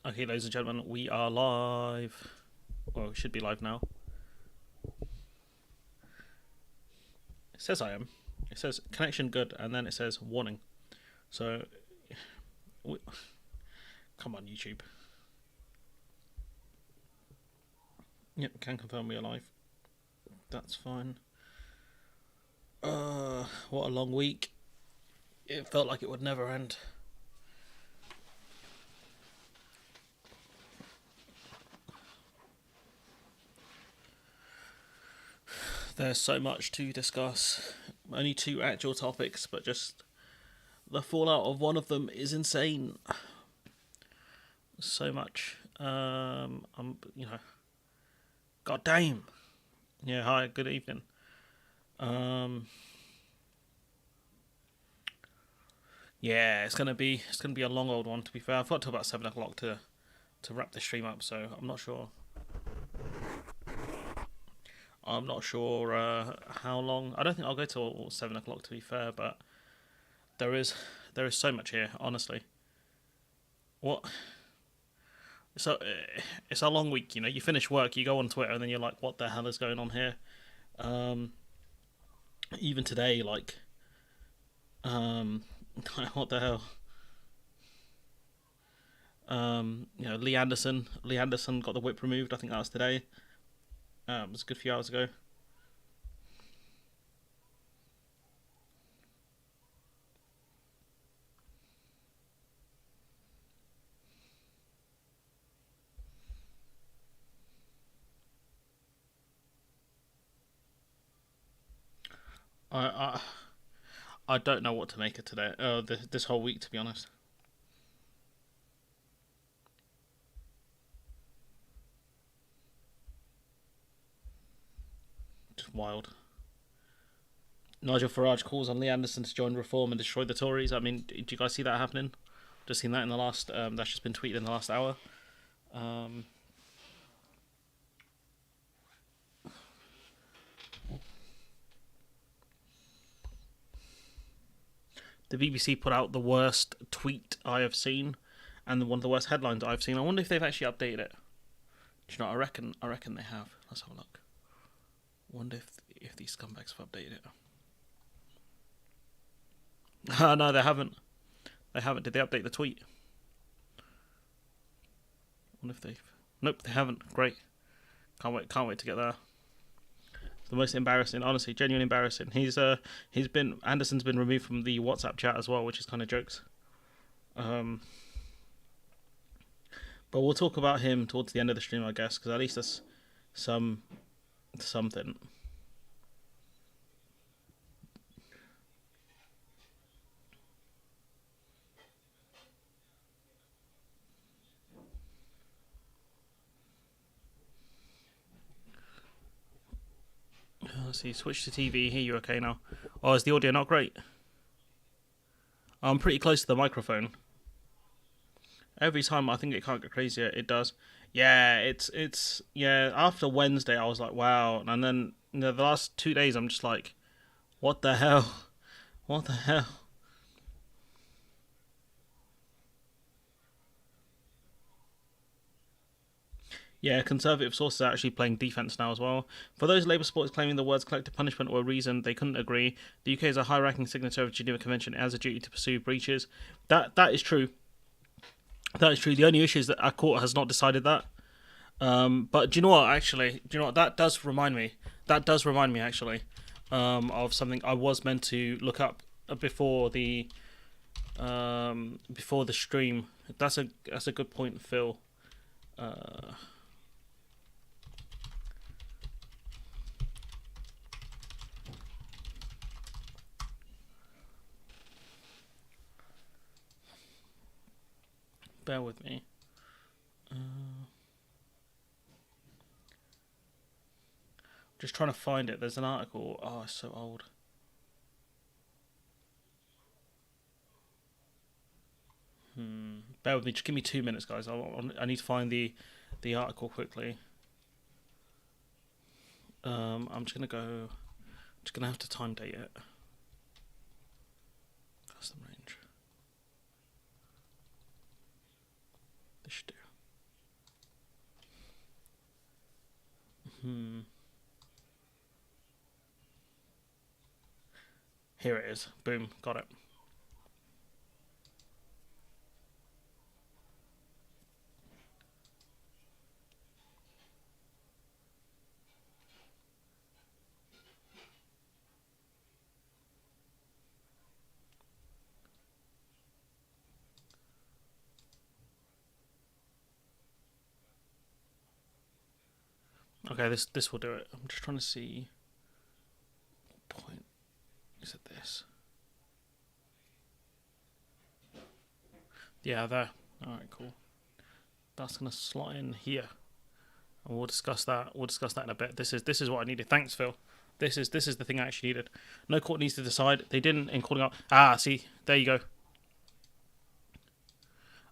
Okay, ladies and gentlemen, we are live. Well, we should be live now. It says I am. It says connection good, and then it says warning. So, come on, YouTube. Yep, can confirm we are live. That's fine. What a long week. It felt like it would never end. There's so much to discuss. Only 2 actual topics, but just the fallout of one of them is insane. So much. God damn. Yeah, hi, good evening. Yeah, it's gonna be a long old one. To be fair, I've got till about 7 o'clock to wrap the stream up, so I'm not sure. How long. I don't think I'll go till 7 o'clock. To be fair, but there is so much here. Honestly, what? So it's a long week. You know, you finish work, you go on Twitter, and then you're like, "What the hell is going on here?" Even today, like, what the hell? Lee Anderson got the whip removed. I think that was today. It was a good few hours ago. I I don't know what to make of today. This whole week, to be honest. Just wild. Nigel Farage calls on Lee Anderson to join Reform and destroy the Tories. I mean, do you guys see that happening? Just seen that in the last. That's just been tweeted in the last hour. The BBC put out the worst tweet I have seen, and one of the worst headlines I've seen. I wonder if they've actually updated it. Do you know? I reckon they have. Let's have a look. Wonder if these scumbags have updated it. No, they haven't. They haven't. Did they update the tweet? Wonder if they've. Nope, they haven't. Great. Can't wait to get there. The most embarrassing, honestly, genuinely embarrassing. Anderson's been removed from the WhatsApp chat as well, which is kind of jokes. But we'll talk about him towards the end of the stream, I guess, because at least that's something. Let's see, switch to TV. Hear you okay now? Oh, is the audio not great? I'm pretty close to the microphone. Every time I think it can't get crazier, it does. Yeah, it's after Wednesday I was like, wow. And then the last 2 days I'm just like, what the hell? What the hell? Yeah, Conservative sources are actually playing defence now as well. For those Labour supporters claiming the words collective punishment were a reason they couldn't agree, the UK is a high-ranking signatory of the Geneva Convention and has a duty to pursue breaches. That is true. That is true. The only issue is that our court has not decided that. But do you know what? Actually, do you know what? That does remind me. Actually, of something I was meant to look up before the stream. That's a good point, Phil. Bear with me. Just trying to find it. There's an article. Oh, it's so old. Bear with me. Just give me 2 minutes, guys. I need to find the article quickly. I'm just gonna have to time date it. Custom range. This should do. Here it is. Boom, got it. Okay, this will do it. I'm just trying to see what point is it this. Yeah, there. Alright, cool. That's gonna slot in here. And we'll discuss that. We'll discuss that in a bit. This is what I needed. Thanks, Phil. This is the thing I actually needed. No court needs to decide. They didn't in calling out. See, there you go.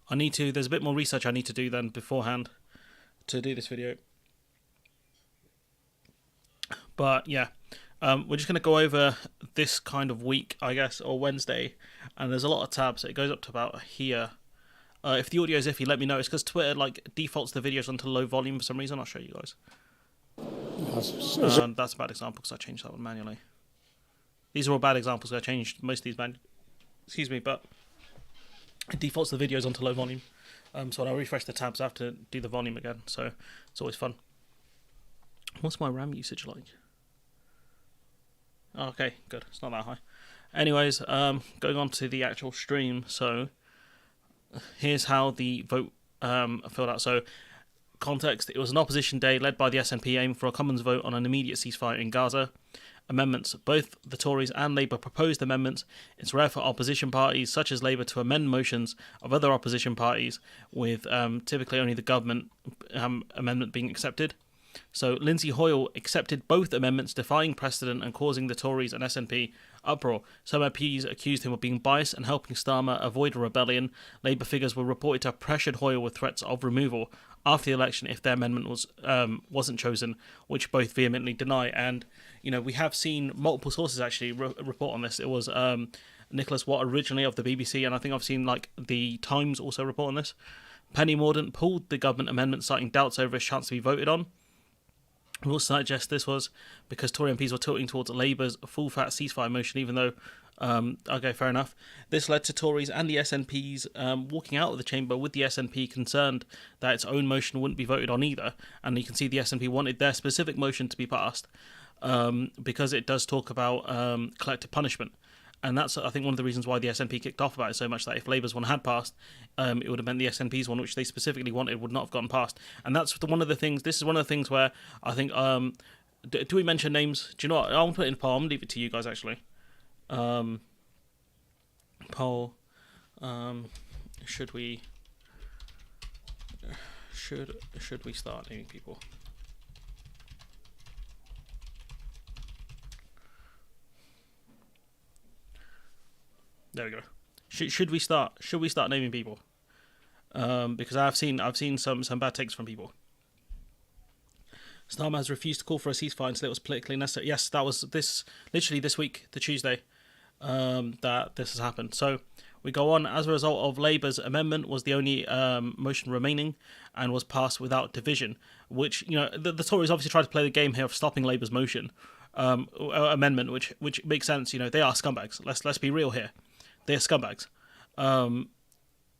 I need to. There's a bit more research I need to do then beforehand to do this video. But yeah, we're just going to go over this kind of week, I guess, or Wednesday, and there's a lot of tabs. It goes up to about here. If the audio is iffy, let me know. It's because Twitter defaults the videos onto low volume for some reason. I'll show you guys. That's a bad example because I changed that one manually. These are all bad examples. I changed most of these excuse me, but it defaults the videos onto low volume. So when I refresh the tabs, I have to do the volume again. So it's always fun. What's my RAM usage like? Okay, good. It's not that high. Anyways, going on to the actual stream. So here's how the vote filled out. So context: it was an opposition day led by the SNP aiming for a Commons vote on an immediate ceasefire in Gaza. Amendments: both the Tories and Labour proposed amendments. It's rare for opposition parties such as Labour to amend motions of other opposition parties, with typically only the government amendment being accepted. So Lindsay Hoyle accepted both amendments, defying precedent and causing the Tories and SNP uproar. Some MPs accused him of being biased and helping Starmer avoid a rebellion. Labour figures were reported to have pressured Hoyle with threats of removal after the election if their amendment wasn't chosen, which both vehemently deny. And we have seen multiple sources actually report on this. It was Nicholas Watt originally of the BBC, and I think I've seen the Times also report on this. Penny Mordaunt pulled the government amendment, citing doubts over its chance to be voted on. We also suggest this was because Tory MPs were tilting towards Labour's full-fat ceasefire motion, even though, okay, fair enough. This led to Tories and the SNPs walking out of the chamber, with the SNP concerned that its own motion wouldn't be voted on either. And you can see the SNP wanted their specific motion to be passed because it does talk about collective punishment. And that's, I think, one of the reasons why the SNP kicked off about it so much, that if Labour's one had passed, it would have meant the SNP's one, which they specifically wanted, would not have gotten passed. And that's one of the things, this is one of the things where I think, do we mention names? Do you know what? I'll put it in a poll. I'm going to leave it to you guys, actually. Poll. Should we start naming people? There we go. Should we start naming people? Because I've seen some bad takes from people. Starmer has refused to call for a ceasefire until it was politically necessary. Yes, that was literally this week, the Tuesday, that this has happened. So we go on. As a result of Labour's amendment was the only motion remaining and was passed without division, which the Tories obviously tried to play the game here of stopping Labour's motion amendment, which makes sense. They are scumbags. Let's be real here. They're scumbags.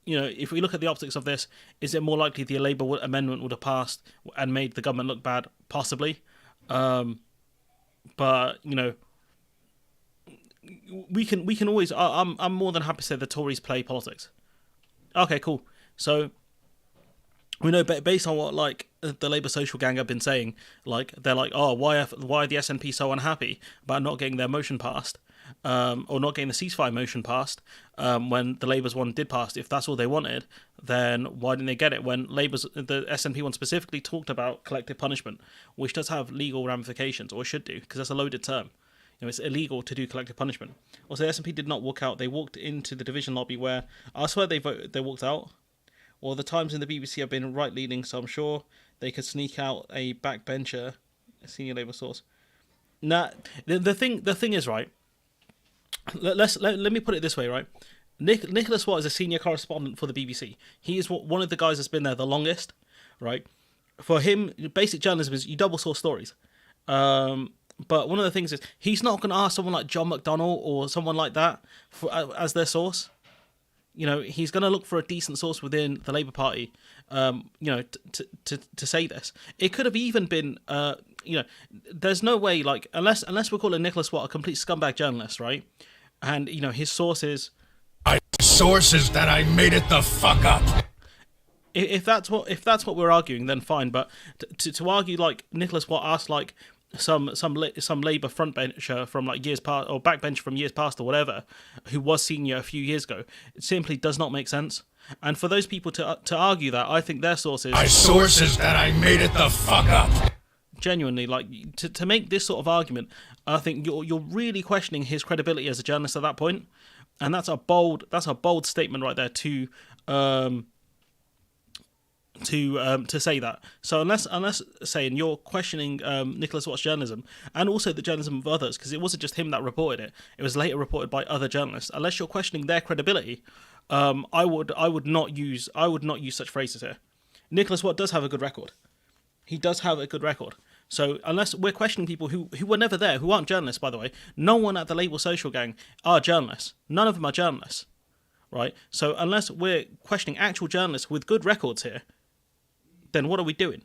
If we look at the optics of this, is it more likely the Labour amendment would have passed and made the government look bad? Possibly. But we can always. I'm more than happy to say the Tories play politics. Okay, cool. So we know, based on what the Labour social gang have been saying, they're oh, why are the SNP so unhappy about not getting their motion passed? Or not getting the ceasefire motion passed when the Labour's one did pass. If that's all they wanted, then why didn't they get it when the SNP one specifically talked about collective punishment, which does have legal ramifications, or should do, because that's a loaded term. It's illegal to do collective punishment. Also, the SNP did not walk out. They walked into the division lobby where I swear they walked out. Well, the Times and the BBC have been right-leaning, so I'm sure they could sneak out a backbencher, a senior Labour source. Nah, the thing is, right. Let me put it this way, right? Nicholas Watt is a senior correspondent for the BBC. He is one of the guys that's been there the longest, right? For him, basic journalism is you double source stories. But one of the things is he's not going to ask someone like John McDonnell or someone like that as their source. He's going to look for a decent source within the Labour Party, to say this. It could have even been, there's no way, like, unless we're calling Nicholas Watt a complete scumbag journalist, right? And, his sources... Sources that I made it the fuck up. If that's what we're arguing, then fine. But to argue like Nicholas Watt asked like some Labour frontbencher from like years past or backbencher from years past or whatever, who was senior a few years ago, it simply does not make sense. And for those people to argue that, I think their sources... Sources that I made it the fuck up. Genuinely, like to make this sort of argument, I think you're really questioning his credibility as a journalist at that point, and that's a bold statement right there to say that. So unless saying you're questioning Nicholas Watt's journalism and also the journalism of others, because it wasn't just him that reported it was later reported by other journalists, unless you're questioning their credibility, I would not use such phrases here. Nicholas Watt does have a good record. He does have a good record. So unless we're questioning people who were never there, who aren't journalists, by the way, no one at the Labour Social Gang are journalists. None of them are journalists, right? So unless we're questioning actual journalists with good records here, then what are we doing?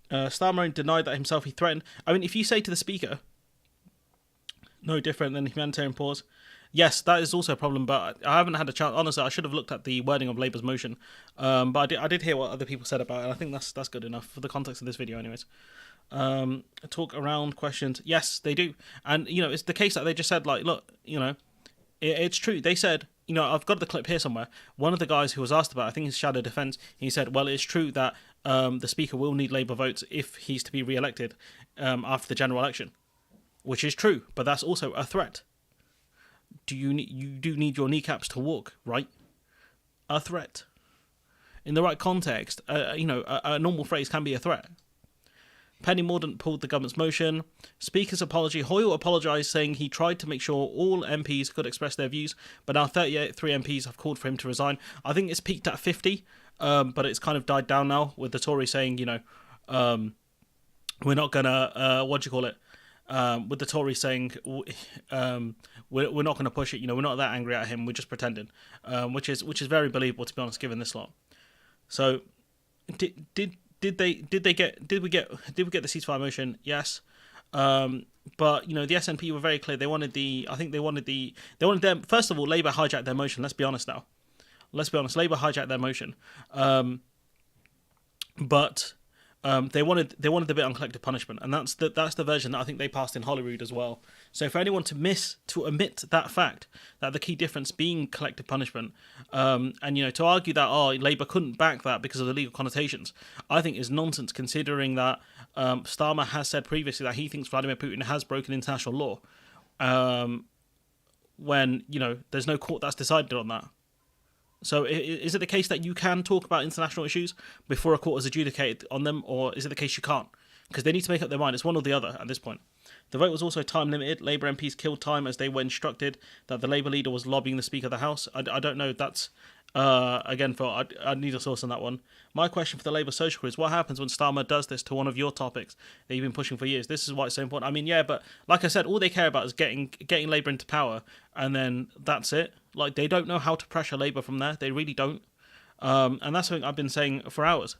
Starmer denied that himself. He threatened. I mean, if you say to the Speaker, no different than humanitarian pause, yes, that is also a problem, but I haven't had a chance. Honestly, I should have looked at the wording of Labour's motion, but I did hear what other people said about it, and I think that's good enough for the context of this video anyways. Talk around questions. Yes, they do. And, it's the case that they just said, like, look, it's true. They said, I've got the clip here somewhere. One of the guys who was asked about, I think it's Shadow Defence, he said, well, it's true that the Speaker will need Labour votes if he's to be re-elected after the general election, which is true, but that's also a threat. You do need your kneecaps to walk, right? A threat. In the right context, a normal phrase can be a threat. Penny Mordaunt pulled the government's motion. Speaker's apology. Hoyle apologised, saying he tried to make sure all MPs could express their views, but now 33 MPs have called for him to resign. I think it's peaked at 50, but it's kind of died down now, with the Tories saying, we're not going to, with the Tories saying, we're not going to push it, we're not that angry at him, we're just pretending, which is very believable, to be honest, given this lot. So, did we get the ceasefire motion? Yes. But the SNP were very clear. They wanted them. First of all, Labour hijacked their motion. Let's be honest now. Labour hijacked their motion. But they wanted the bit on collective punishment, and that's the version that I think they passed in Holyrood as well. So for anyone to omit that fact, that the key difference being collective punishment, and to argue that Labour couldn't back that because of the legal connotations, I think is nonsense, considering that Starmer has said previously that he thinks Vladimir Putin has broken international law, when there's no court that's decided on that. So is it the case that you can talk about international issues before a court has adjudicated on them, or is it the case you can't? Because they need to make up their mind. It's one or the other at this point. The vote was also time limited. Labour MPs killed time as they were instructed that the Labour leader was lobbying the Speaker of the House. I don't know. That's, again, I'd need a source on that one. My question for the Labour social crew is, what happens when Starmer does this to one of your topics that you've been pushing for years? This is why it's so important. I mean, yeah, but like I said, all they care about is getting Labour into power, and then that's it. Like, they don't know how to pressure Labour from there. They really don't. And that's something I've been saying for hours,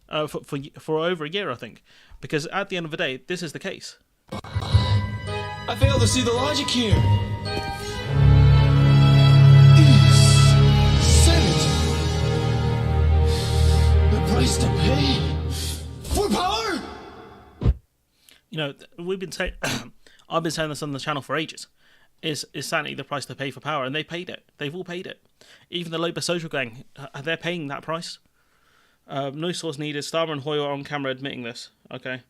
for over a year, I think. Because at the end of the day, this is the case. I fail to see the logic here. Senate. The price to pay for power. We've been saying, I've been saying this on the channel for ages. Is sanity the price to pay for power? And they paid it. They've all paid it. Even the Labour Social Gang, they're paying that price. No source needed. Starmer and Hoyle are on camera admitting this. Okay.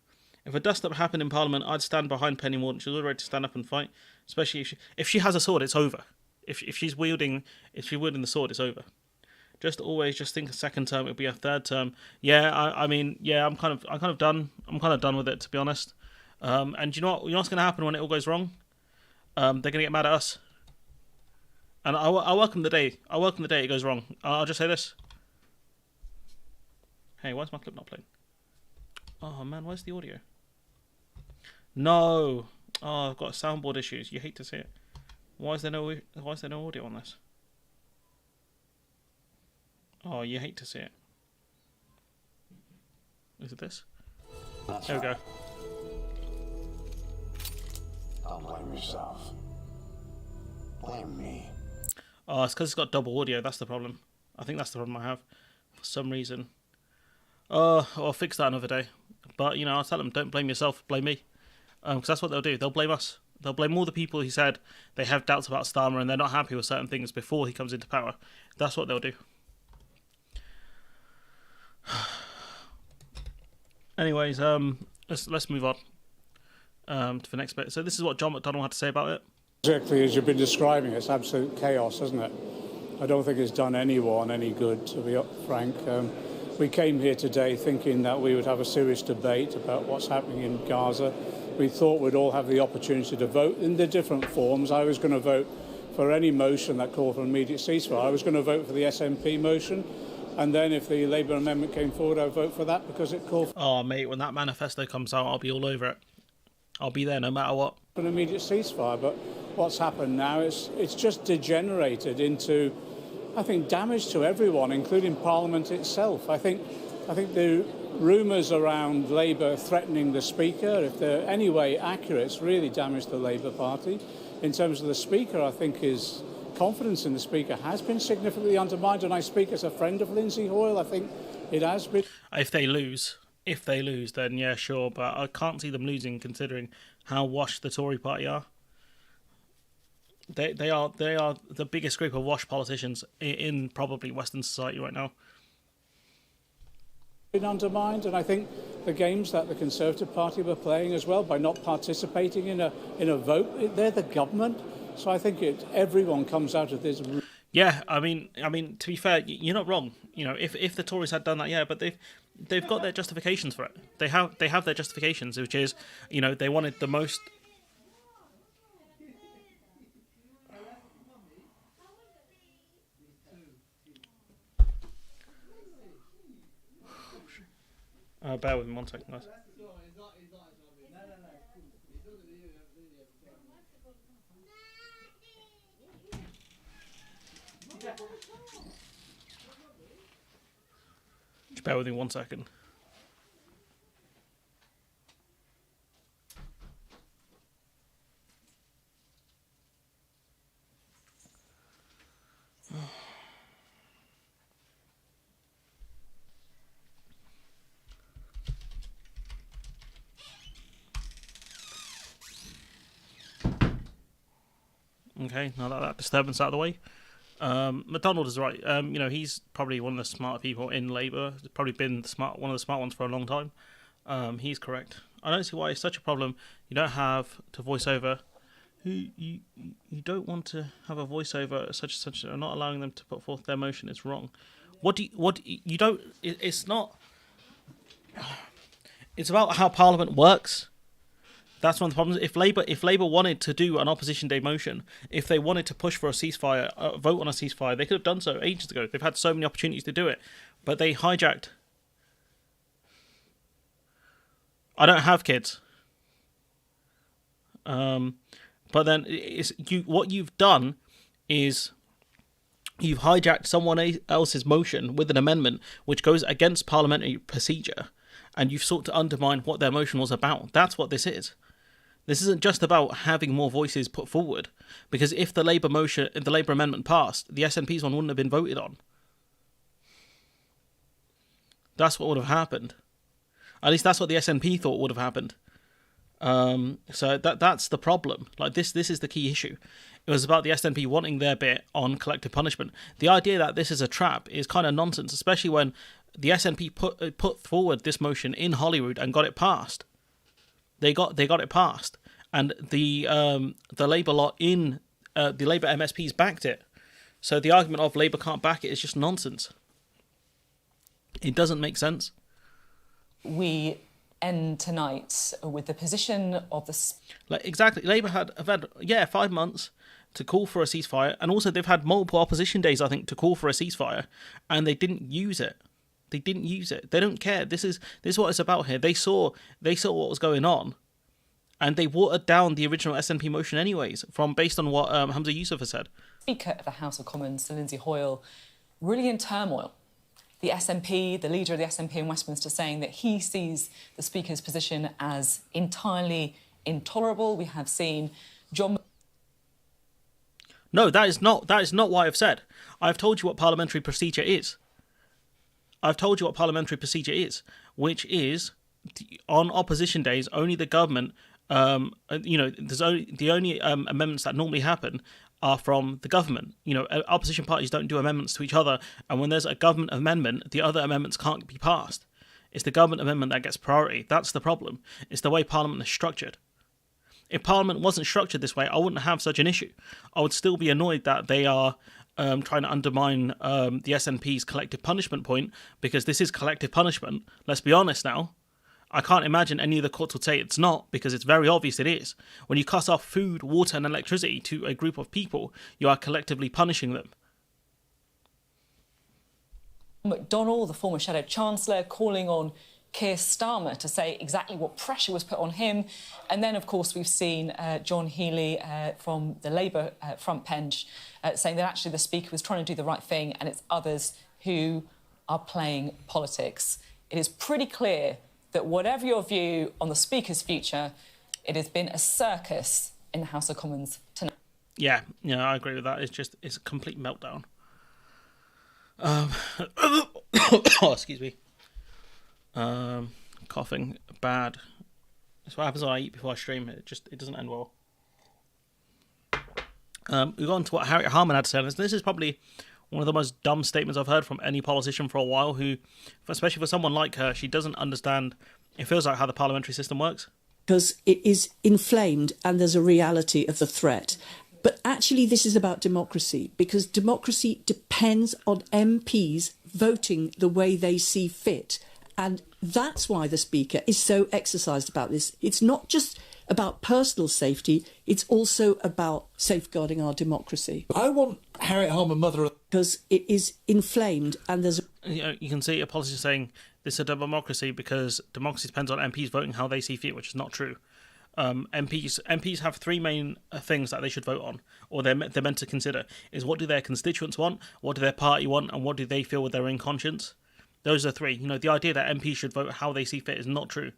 If a dust-up happened in Parliament, I'd stand behind Penny Mordaunt. She's all ready to stand up and fight. Especially if she has a sword, it's over. If she's wielding the sword, it's over. Just think a second term. It'll be a third term. Yeah, I mean, I'm kind of done. I'm kind of done with it, to be honest. And you know what's going to happen when it all goes wrong? They're going to get mad at us. And I welcome the day. It goes wrong. I'll just say this. Hey, why's my clip not playing? Oh man, where's the audio? No. Oh, I've got soundboard issues. You hate to see it. Why is there no audio on this? Oh, you hate to see it. Is it this? There we go. Don't blame yourself. Blame me. Oh, it's because it's got double audio. That's the problem. I think that's the problem I have for some reason. I'll fix that another day. But, I'll tell them, don't blame yourself, blame me. Because that's what they'll do. They'll blame us. They'll blame all the people who said they have doubts about Starmer and they're not happy with certain things before he comes into power. That's what they'll do. Anyways, let's move on to the next bit. So this is what John McDonnell had to say about it. Exactly as you've been describing, it's absolute chaos, isn't it? I don't think it's done anyone any good, to be frank. We came here today thinking that we would have a serious debate about what's happening in Gaza. We thought we'd all have the opportunity to vote in the different forms. I was going to vote for any motion that called for an immediate ceasefire. I was going to vote for the SNP motion. And then if the Labour amendment came forward, I'd vote for that because it called for... Oh, mate, when that manifesto comes out, I'll be all over it. I'll be there no matter what. ...an immediate ceasefire. But what's happened now is it's just degenerated into, I think, damage to everyone, including Parliament itself. I think the rumours around Labour threatening the Speaker, if they're any way accurate, it's really damaged the Labour Party. In terms of the Speaker, I think his confidence in the Speaker has been significantly undermined, and I speak as a friend of Lindsay Hoyle. I think it has been. If they lose, then yeah, sure, but I can't see them losing considering how washed the Tory party are. They are the biggest group of washed politicians in probably Western society right now. Been undermined, and I think the games that the Conservative Party were playing as well by not participating in a vote, they're the government. So I think everyone comes out of this. Yeah, I mean, to be fair, you're not wrong. If the Tories had done that, yeah, but they've got their justifications for it. They have their justifications, which is, they wanted the most. Bear with me 1 second, guys. Just bear with me 1 second. Okay, now that disturbance out of the way. McDonald is right. He's probably one of the smarter people in Labour. He's probably been one of the smart ones for a long time. He's correct. I don't see why it's such a problem. You don't have to voice over. You don't want to have a voiceover such. Not allowing them to put forth their motion is wrong. You don't. It's not. It's about how Parliament works. That's one of the problems. If Labour wanted to do an opposition day motion, if they wanted to push for a ceasefire, vote on a ceasefire, they could have done so ages ago. They've had so many opportunities to do it, but they hijacked. I don't have kids. But then what you've done is you've hijacked someone else's motion with an amendment which goes against parliamentary procedure, and you've sought to undermine what their motion was about. That's what this is. This isn't just about having more voices put forward, because if the Labour amendment passed, the SNP's one wouldn't have been voted on. That's what would have happened. At least that's what the SNP thought would have happened. So that's the problem. Like this is the key issue. It was about the SNP wanting their bit on collective punishment. The idea that this is a trap is kind of nonsense, especially when the SNP put forward this motion in Holyrood and got it passed. They got it passed, and the Labour lot in the Labour MSPs backed it. So the argument of Labour can't back it is just nonsense. It doesn't make sense. We end tonight with the position of the... Exactly. Labour have had 5 months to call for a ceasefire, and also they've had multiple opposition days, I think, to call for a ceasefire, and they didn't use it. They didn't use it. They don't care. This is what it's about here. They saw what was going on, and they watered down the original SNP motion anyways, based on what Hamza Yusuf has said. Speaker of the House of Commons, Sir Lindsay Hoyle, really in turmoil. The SNP, the leader of the SNP in Westminster, saying that he sees the Speaker's position as entirely intolerable. We have seen John... No, that is not what I've said. I've told you what parliamentary procedure is. Which is, on opposition days, only the government, the only amendments that normally happen are from the government. Opposition parties don't do amendments to each other, and when there's a government amendment, the other amendments can't be passed. It's the government amendment that gets priority. That's the problem. It's the way Parliament is structured. If Parliament wasn't structured this way, I wouldn't have such an issue. I would still be annoyed that they are trying to undermine the SNP's collective punishment point, because this is collective punishment. Let's be honest now. I can't imagine any of the courts would say it's not, because it's very obvious it is. When you cut off food, water and electricity to a group of people, you are collectively punishing them. McDonnell, the former Shadow Chancellor, calling on Keir Starmer to say exactly what pressure was put on him. And then, of course, we've seen John Healey from the Labour front bench saying that actually the Speaker was trying to do the right thing and it's others who are playing politics. It is pretty clear that whatever your view on the Speaker's future, it has been a circus in the House of Commons tonight. Yeah, I agree with that. It's a complete meltdown. Excuse me. Coughing bad. That's what happens when I eat before I stream. It doesn't end well. We got on to what Harriet Harman had to say. This is probably one of the most dumb statements I've heard from any politician for a while, who, especially for someone like her, she doesn't understand, it feels like, how the parliamentary system works. Because it is inflamed and there's a reality of the threat. But actually this is about democracy, because democracy depends on MPs voting the way they see fit. And that's why the Speaker is so exercised about this. It's not just about personal safety, it's also about safeguarding our democracy. I want Harriet Harman, mother... Because it is inflamed and there's... You can see a politician saying this is a democracy because democracy depends on MPs voting how they see fit, which is not true. MPs have three main things that they should vote on, or they're meant to consider, is what do their constituents want, what do their party want, and what do they feel with their own conscience. Those are three. The idea that MPs should vote how they see fit is not true.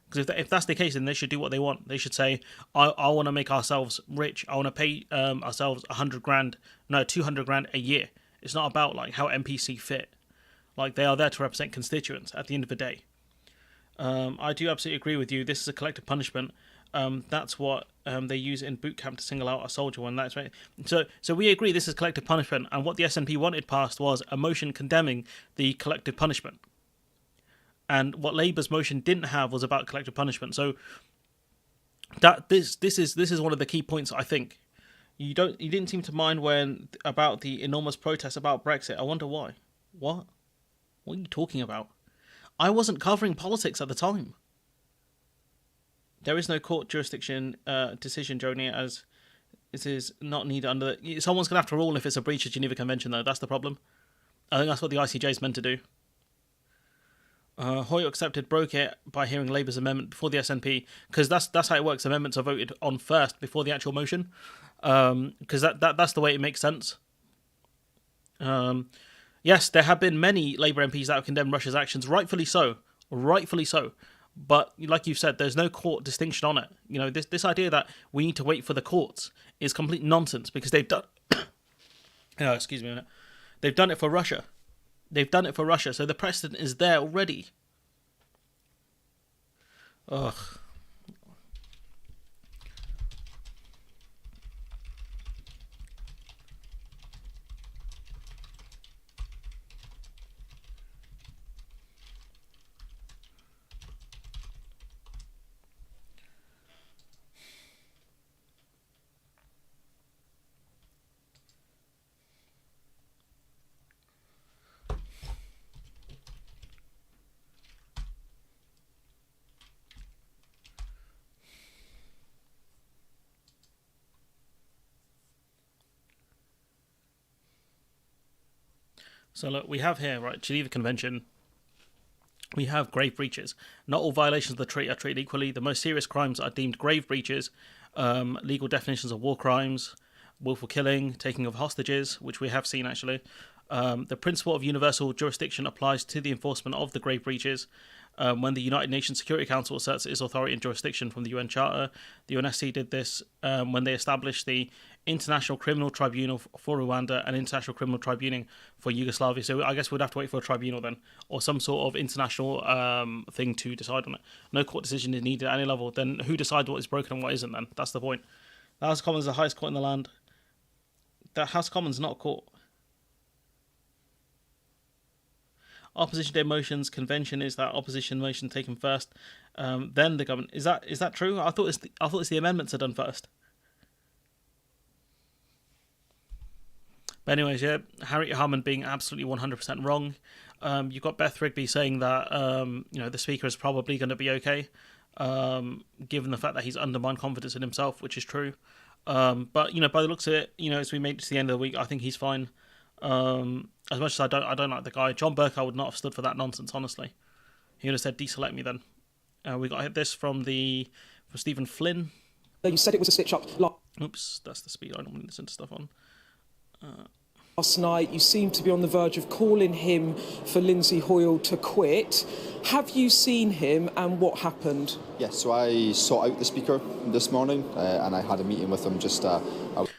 Because if that's the case, then they should do what they want. They should say, I want to make ourselves rich. I want to pay ourselves 200 grand a year. It's not about how MPs see fit. They are there to represent constituents at the end of the day. I do absolutely agree with you. This is a collective punishment. That's what they use in boot camp to single out a soldier when that's right. So we agree this is collective punishment, and what the SNP wanted passed was a motion condemning the collective punishment. And what Labour's motion didn't have was about collective punishment. So that this is one of the key points, I think. You didn't seem to mind when about the enormous protests about Brexit. I wonder why. What are you talking about? I wasn't covering politics at the time. There is no court jurisdiction decision, Joni, as it is not needed under... Someone's going to have to rule if it's a breach of Geneva Convention, though. That's the problem. I think that's what the ICJ is meant to do. Hoyle broke it by hearing Labour's amendment before the SNP, because that's how it works. Amendments are voted on first before the actual motion, because that's the way it makes sense. Yes, there have been many Labour MPs that have condemned Russia's actions, rightfully so. But like you've said, there's no court distinction on it. This idea that we need to wait for the courts is complete nonsense, because they've done... excuse me a minute. They've done it for Russia. So the precedent is there already. Ugh. So look, we have here, right, Geneva Convention. we have grave breaches. Not all violations of the treaty are treated equally. The most serious crimes are deemed grave breaches. Legal definitions of war crimes, willful killing, taking of hostages, which we have seen actually. The principle of universal jurisdiction applies to the enforcement of the grave breaches. When the United Nations Security Council asserts its authority and jurisdiction from the UN Charter, the UNSC did this when they established the International Criminal Tribunal for Rwanda and International Criminal Tribunal for Yugoslavia. So I guess we'd have to wait for a tribunal then, or some sort of international thing to decide on it. No court decision is needed at any level. Then who decides what is broken and what isn't then? That's the point. The House of Commons is the highest court in the land. The House of Commons is not a court. Opposition Day motions, convention is that opposition motion taken first, then the government. Is that true? I thought it's the amendments are done first. But anyways, yeah, Harriet Harman being absolutely 100% wrong. You've got Beth Rigby saying that the speaker is probably going to be okay, given the fact that he's undermined confidence in himself, which is true. But by the looks of it, as we made it to the end of the week, I think he's fine. As much as I don't like the guy, John Burke, I would not have stood for that nonsense. Honestly, he would have said deselect me then. We got this from Stephen Flynn. You said it was a stitch up. Oops, that's the speed I normally listen to stuff on. Last night, you seemed to be on the verge of calling him for Lindsay Hoyle to quit. Have you seen him and what happened? Yes, so I sought out the Speaker this morning and I had a meeting with him just a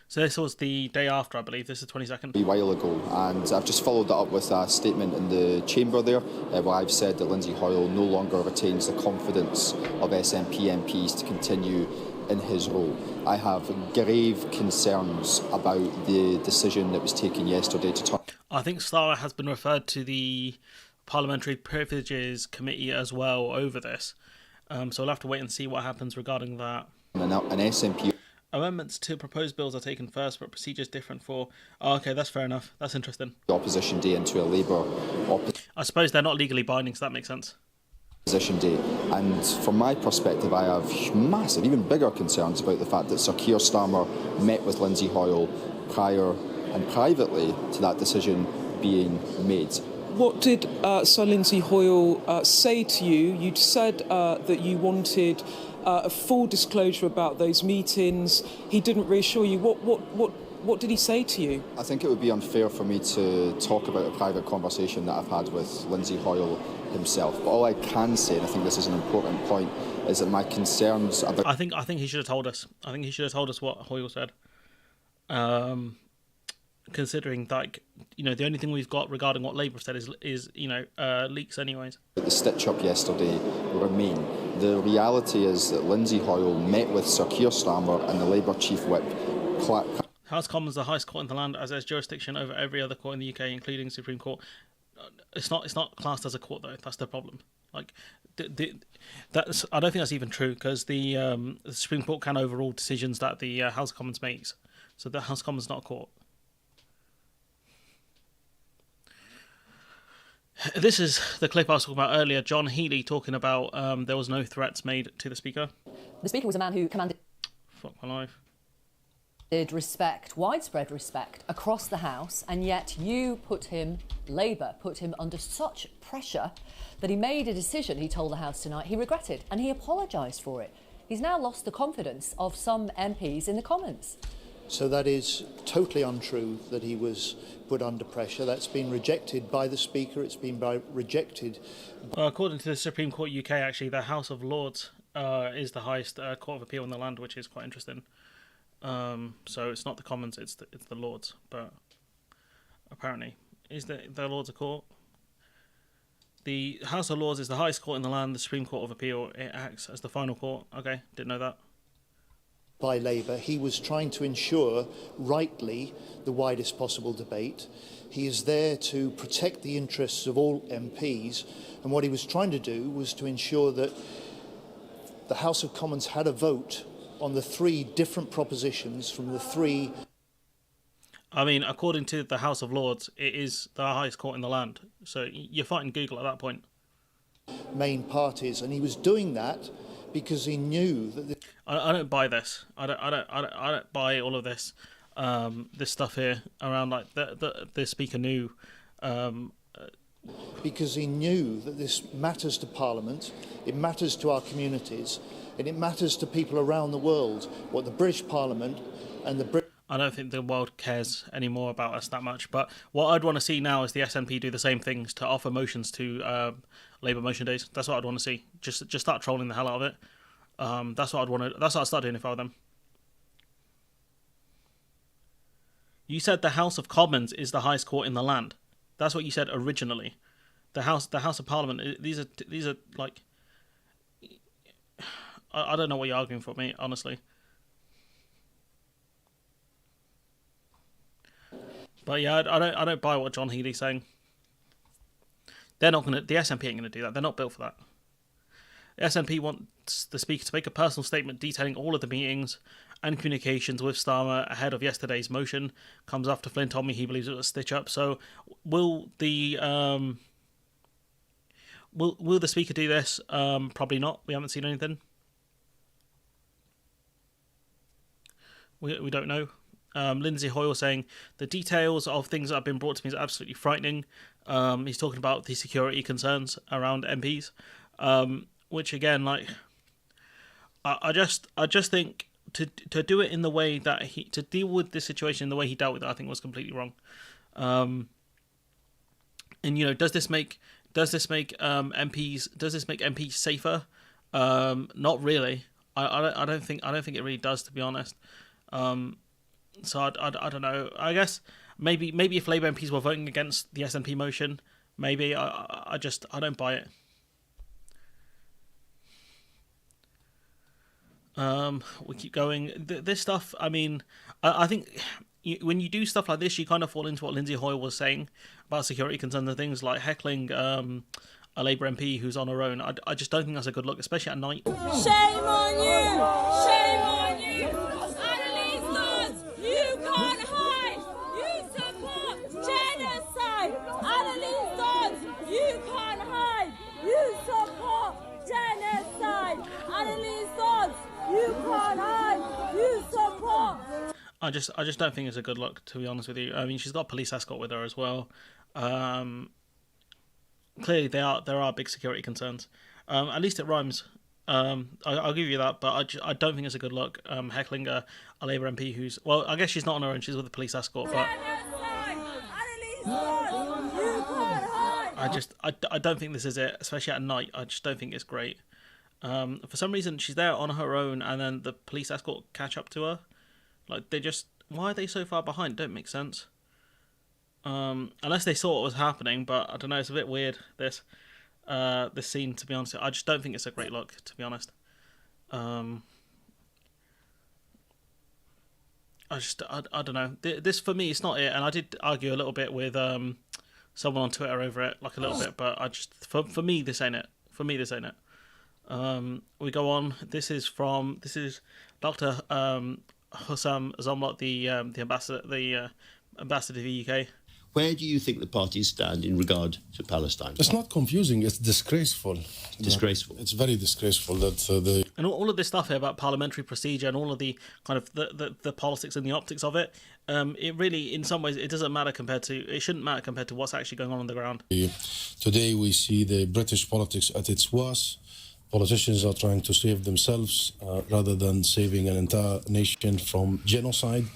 So this was the day after, I believe. This is 22nd. wee while ago, and I've just followed that up with a statement in the chamber there where I've said that Lindsay Hoyle no longer retains the confidence of SNP MPs to continue in his role. I have grave concerns about the decision that was taken yesterday to turn. I think Starr has been referred to the Parliamentary Privileges Committee as well over this. So we'll have to wait and see what happens regarding that. An SNP. Amendments to proposed bills are taken first, but procedures different for... Oh, okay, that's fair enough. That's interesting. Opposition day into a Labour I suppose they're not legally binding, so that makes sense. Opposition day, and from my perspective I have massive, even bigger concerns about the fact that Sir Keir Starmer met with Lindsay Hoyle prior and privately to that decision being made. What did Sir Lindsay Hoyle say to you? You'd said that you wanted a full disclosure about those meetings. He didn't reassure you. What did he say to you? I think it would be unfair for me to talk about a private conversation that I've had with Lindsay Hoyle himself. But all I can say, and I think this is an important point, is that my concerns about... I think he should have told us. I think he should have told us what Hoyle said. Considering, the only thing we've got regarding what Labour said is leaks anyways. The stitch-up yesterday remain. The reality is that Lindsay Hoyle met with Sir Keir Starmer and the Labour Chief Whip, House of Commons, the highest court in the land, as there's jurisdiction over every other court in the UK, including Supreme Court. It's not classed as a court though. That's the problem. I don't think that's even true because the Supreme Court can overrule decisions that the House of Commons makes. So the House of Commons is not a court. This is the clip I was talking about earlier. John Healey talking about there was no threats made to the Speaker. The Speaker was a man who commanded... Fuck my life. ...respect, widespread respect across the House, and yet you Labour put him under such pressure that he made a decision, he told the House tonight, he regretted, and he apologised for it. He's now lost the confidence of some MPs in the Commons. So that is totally untrue that he was put under pressure. That's been rejected by the Speaker. It's been rejected. Well, according to the Supreme Court UK, actually, the House of Lords is the highest court of appeal in the land, which is quite interesting. So it's not the Commons, it's the Lords. But apparently, is the Lords a court? The House of Lords is the highest court in the land. The Supreme Court of Appeal, it acts as the final court. Okay, didn't know that. By Labour, he was trying to ensure, rightly, the widest possible debate. He is there to protect the interests of all MPs, and what he was trying to do was to ensure that the House of Commons had a vote on the three different propositions from the three... I mean, according to the House of Lords, it is the highest court in the land. So you're fighting Google at that point. ...main parties, and he was doing that because he knew that... I don't buy this. I don't buy all of this, this stuff here around like the Speaker knew because he knew that this matters to Parliament, it matters to our communities, and it matters to people around the world, what the British Parliament and the British... I don't think the world cares anymore about us that much, but what I'd want to see now is the SNP do the same things to offer motions to Labour motion days. That's what I'd want to see. Just start trolling the hell out of it. That's what I'd want to. That's what I'd start doing if I were them. You said the House of Commons is the highest court in the land. That's what you said originally. The House of Parliament. These are like. I don't know what you're arguing for, mate. Honestly. But yeah, I don't buy what John Healey's saying. They're not gonna. The SNP ain't gonna do that. They're not built for that. The SNP wants the Speaker to make a personal statement detailing all of the meetings and communications with Starmer ahead of yesterday's motion. Comes after Flynn told me he believes it was a stitch up. So will the will the Speaker do this? Probably not. We haven't seen anything. We don't know. Lindsay Hoyle saying the details of things that have been brought to me is absolutely frightening. He's talking about the security concerns around MPs, which again, like, I just think to do it in the way that to deal with this situation in the way he dealt with it, I think was completely wrong. And you know, does this make MPs safer? Not really. I don't think it really does, to be honest. So I don't know. I guess maybe if Labour MPs were voting against the SNP motion, maybe I don't buy it. We keep going. This stuff. I mean, I think when you do stuff like this, you kind of fall into what Lindsay Hoyle was saying about security concerns and things like heckling a Labour MP who's on her own. I just don't think that's a good look, especially at night. Shame on you! Shame on you! You can't hide! You support genocide! Annalise Dodds, you can't hide! You support genocide! Annalise Dodds, you can't hide! You support... I just don't think it's a good look, to be honest with you. I mean, she's got police escort with her as well. Clearly, there are big security concerns. At least it rhymes. I'll give you that, but I don't think it's a good look. Heckling a Labour MP who's, well, I guess she's not on her own, she's with a police escort, but I don't think this is it, especially at night. I just don't think it's great. For some reason, she's there on her own, and then the police escort catch up to her. Like, why are they so far behind? Don't make sense. Unless they saw what was happening, but I don't know, it's a bit weird, this scene, to be honest. I just don't think it's a great look, to be honest. I don't know. This, for me, it's not it, and I did argue a little bit with someone on Twitter over it, like a little bit, but for me, this ain't it. For me, this ain't it. We go on. This is Dr. Hussam Zomlot, the ambassador to the UK. Where do you think the parties stand in regard to Palestine? It's not confusing, it's disgraceful. Disgraceful. It's very disgraceful that And all of this stuff here about parliamentary procedure and all of the kind of the politics and the optics of it, it really, in some ways, it shouldn't matter compared to what's actually going on the ground. Today we see the British politics at its worst. Politicians are trying to save themselves rather than saving an entire nation from genocide.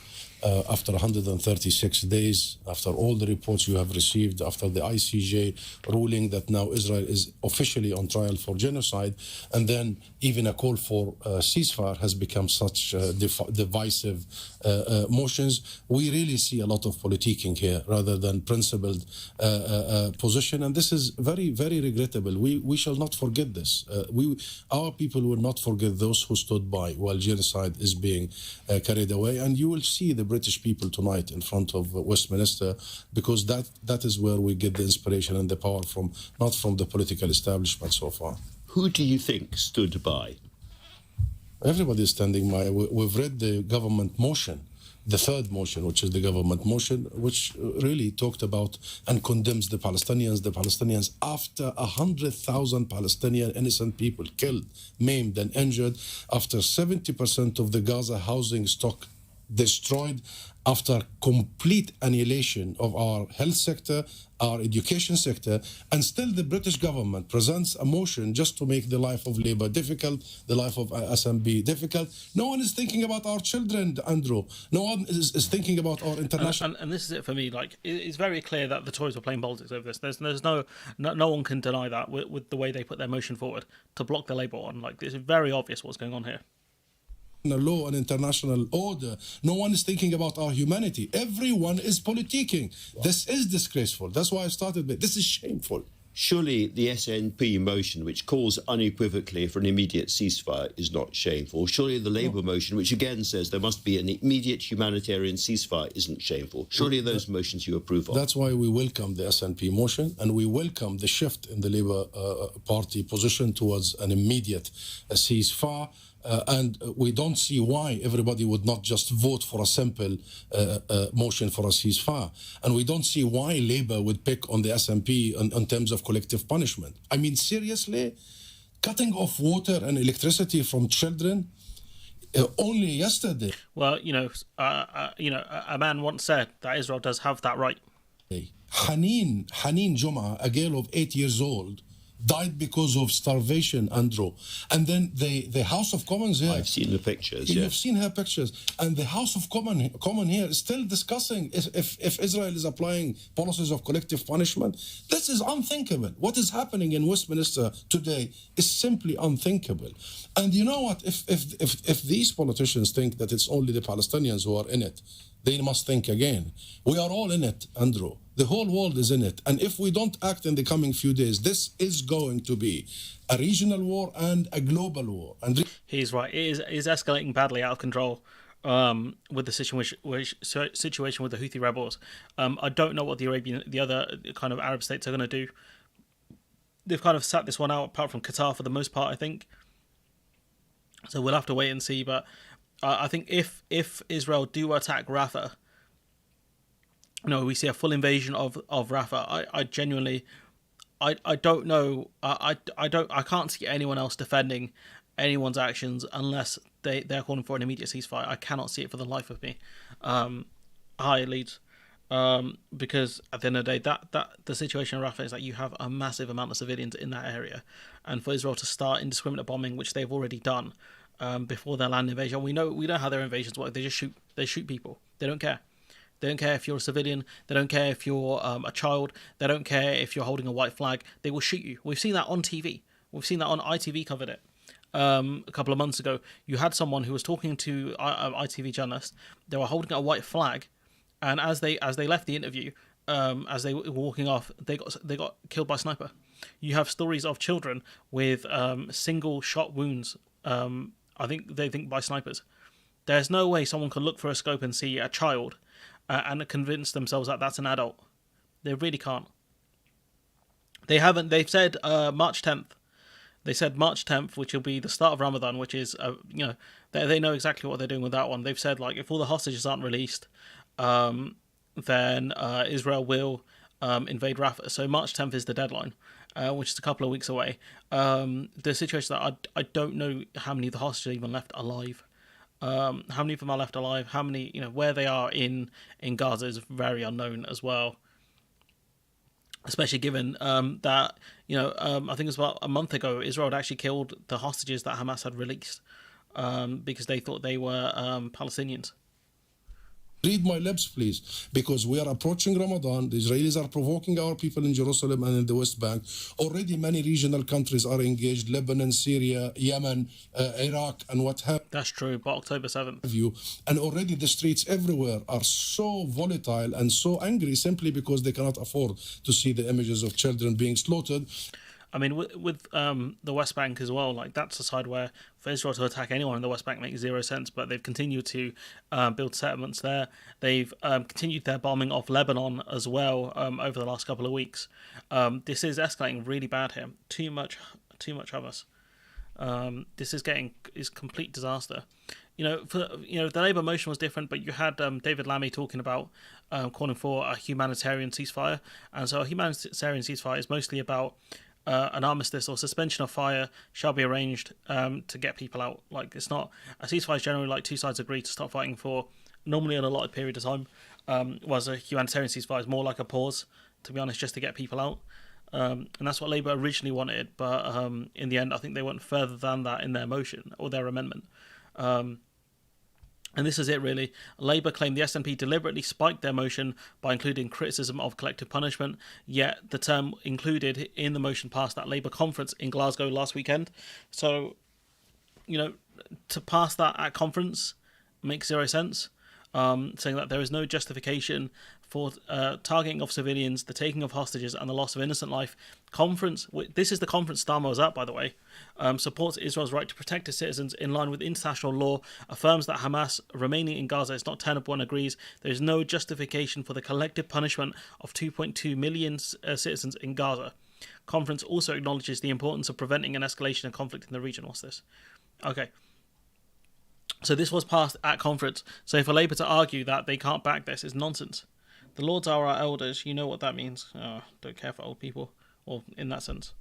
After 136 days, after all the reports you have received, after the ICJ ruling that now Israel is officially on trial for genocide, and then even a call for ceasefire has become such divisive motions, we really see a lot of politicking here rather than principled position, and this is very, very regrettable. We shall not forget this. Our people will not forget those who stood by while genocide is being carried away, and you will see the British people tonight in front of Westminster, because that is where we get the inspiration and the power from, not from the political establishment so far. Who do you think stood by? Everybody is standing by. We've read the government motion, the third motion, which is the government motion, which really talked about and condemns the Palestinians after 100,000 Palestinian innocent people killed, maimed and injured, after 70% of the Gaza housing stock destroyed after complete annihilation of our health sector, our education sector, and still the British government presents a motion just to make the life of Labour difficult, the life of SNP difficult. No one is thinking about our children, Andrew. No one is thinking about our international... And this is it for me. Like, it's very clear that the Tories were playing politics over this. There's no one can deny that with the way they put their motion forward to block the Labour one. Like, it's very obvious what's going on here. Law and international order. No one is thinking about our humanity. Everyone is politicking. This is disgraceful. That's why I started with this is shameful. Surely the SNP motion, which calls unequivocally for an immediate ceasefire, is not shameful. Surely the Labour motion, which again says there must be an immediate humanitarian ceasefire, isn't shameful. Surely those motions you approve of. That's why we welcome the SNP motion, and we welcome the shift in the Labour Party position towards an immediate ceasefire. And we don't see why everybody would not just vote for a simple motion for a ceasefire. And we don't see why Labour would pick on the SNP in terms of collective punishment. I mean, seriously? Cutting off water and electricity from children? Only yesterday. Well, a man once said that Israel does have that right. Haneen Juma, a girl of 8 years old, died because of starvation, Andrew. And then the House of Commons here... I've seen the pictures, You've seen her pictures. And the House of Commons here is still discussing if Israel is applying policies of collective punishment. This is unthinkable. What is happening in Westminster today is simply unthinkable. And you know what? If these politicians think that it's only the Palestinians who are in it, they must think again. We are all in it, Andrew. The whole world is in it. And if we don't act in the coming few days, this is going to be a regional war and a global war. And he's right. It is escalating badly out of control with the situation with the Houthi rebels. I don't know what the other kind of Arab states are going to do. They've kind of sat this one out, apart from Qatar for the most part, I think. So we'll have to wait and see. But I think if Israel do attack Rafah, we see a full invasion of Rafah. I genuinely, I don't know. I can't see anyone else defending anyone's actions unless they're calling for an immediate ceasefire. I cannot see it for the life of me. Leeds, because at the end of the day, that the situation in Rafah is that you have a massive amount of civilians in that area, and for Israel to start indiscriminate bombing, which they've already done before their land invasion, we know how their invasions work. They just shoot people. They don't care. They don't care if you're a civilian. They don't care if you're a child. They don't care if you're holding a white flag. They will shoot you. We've seen that on TV. We've seen that on ITV covered it a couple of months ago. You had someone who was talking to ITV journalist. They were holding a white flag, and as they left the interview, as they were walking off, they got killed by a sniper. You have stories of children with single shot wounds. I think they think by snipers. There's no way someone could look for a scope and see a child and convince themselves that that's an adult. They really can't. They haven't. They've said March 10th. They said March 10th, which will be the start of Ramadan, which is, they know exactly what they're doing with that one. They've said, like, if all the hostages aren't released, then Israel will invade Rafah. So March 10th is the deadline, which is a couple of weeks away. The situation that I don't know how many of the hostages are even left alive. How many of them are left alive? How many, where they are in Gaza is very unknown as well. Especially given that, I think it was about a month ago, Israel had actually killed the hostages that Hamas had released because they thought they were Palestinians. Read my lips, please, because we are approaching Ramadan. The Israelis are provoking our people in Jerusalem and in the West Bank. Already many regional countries are engaged, Lebanon, Syria, Yemen, Iraq, and what have you. That's true, but October 7th. And already the streets everywhere are so volatile and so angry simply because they cannot afford to see the images of children being slaughtered. I mean, with the West Bank as well, like that's a side where for Israel to attack anyone in the West Bank makes zero sense, but they've continued to build settlements there. They've continued their bombing of Lebanon as well over the last couple of weeks. This is escalating really bad here. Too much Hamas. This is complete disaster. The Labour motion was different, but you had David Lammy talking about calling for a humanitarian ceasefire, and so a humanitarian ceasefire is mostly about an armistice or suspension of fire shall be arranged to get people out. Like, it's not a ceasefire is generally like two sides agree to stop fighting for normally an allotted period of time, was a humanitarian ceasefire is more like a pause, to be honest, just to get people out. And that's what Labour originally wanted, but in the end, I think they went further than that in their motion or their amendment. And this is it, really. Labour claimed the SNP deliberately spiked their motion by including criticism of collective punishment, yet the term included in the motion passed at Labour conference in Glasgow last weekend. So, to pass that at conference makes zero sense, saying that there is no justification for targeting of civilians, the taking of hostages, and the loss of innocent life. This is the conference Starmer was at, by the way, supports Israel's right to protect its citizens in line with international law, affirms that Hamas remaining in Gaza is not tenable, and agrees there is no justification for the collective punishment of 2.2 million citizens in Gaza. Conference also acknowledges the importance of preventing an escalation of conflict in the region. What's this? Okay. So this was passed at conference. So for Labour to argue that they can't back this is nonsense. The Lords are our elders. You know what that means. Don't care for old people, or in that sense.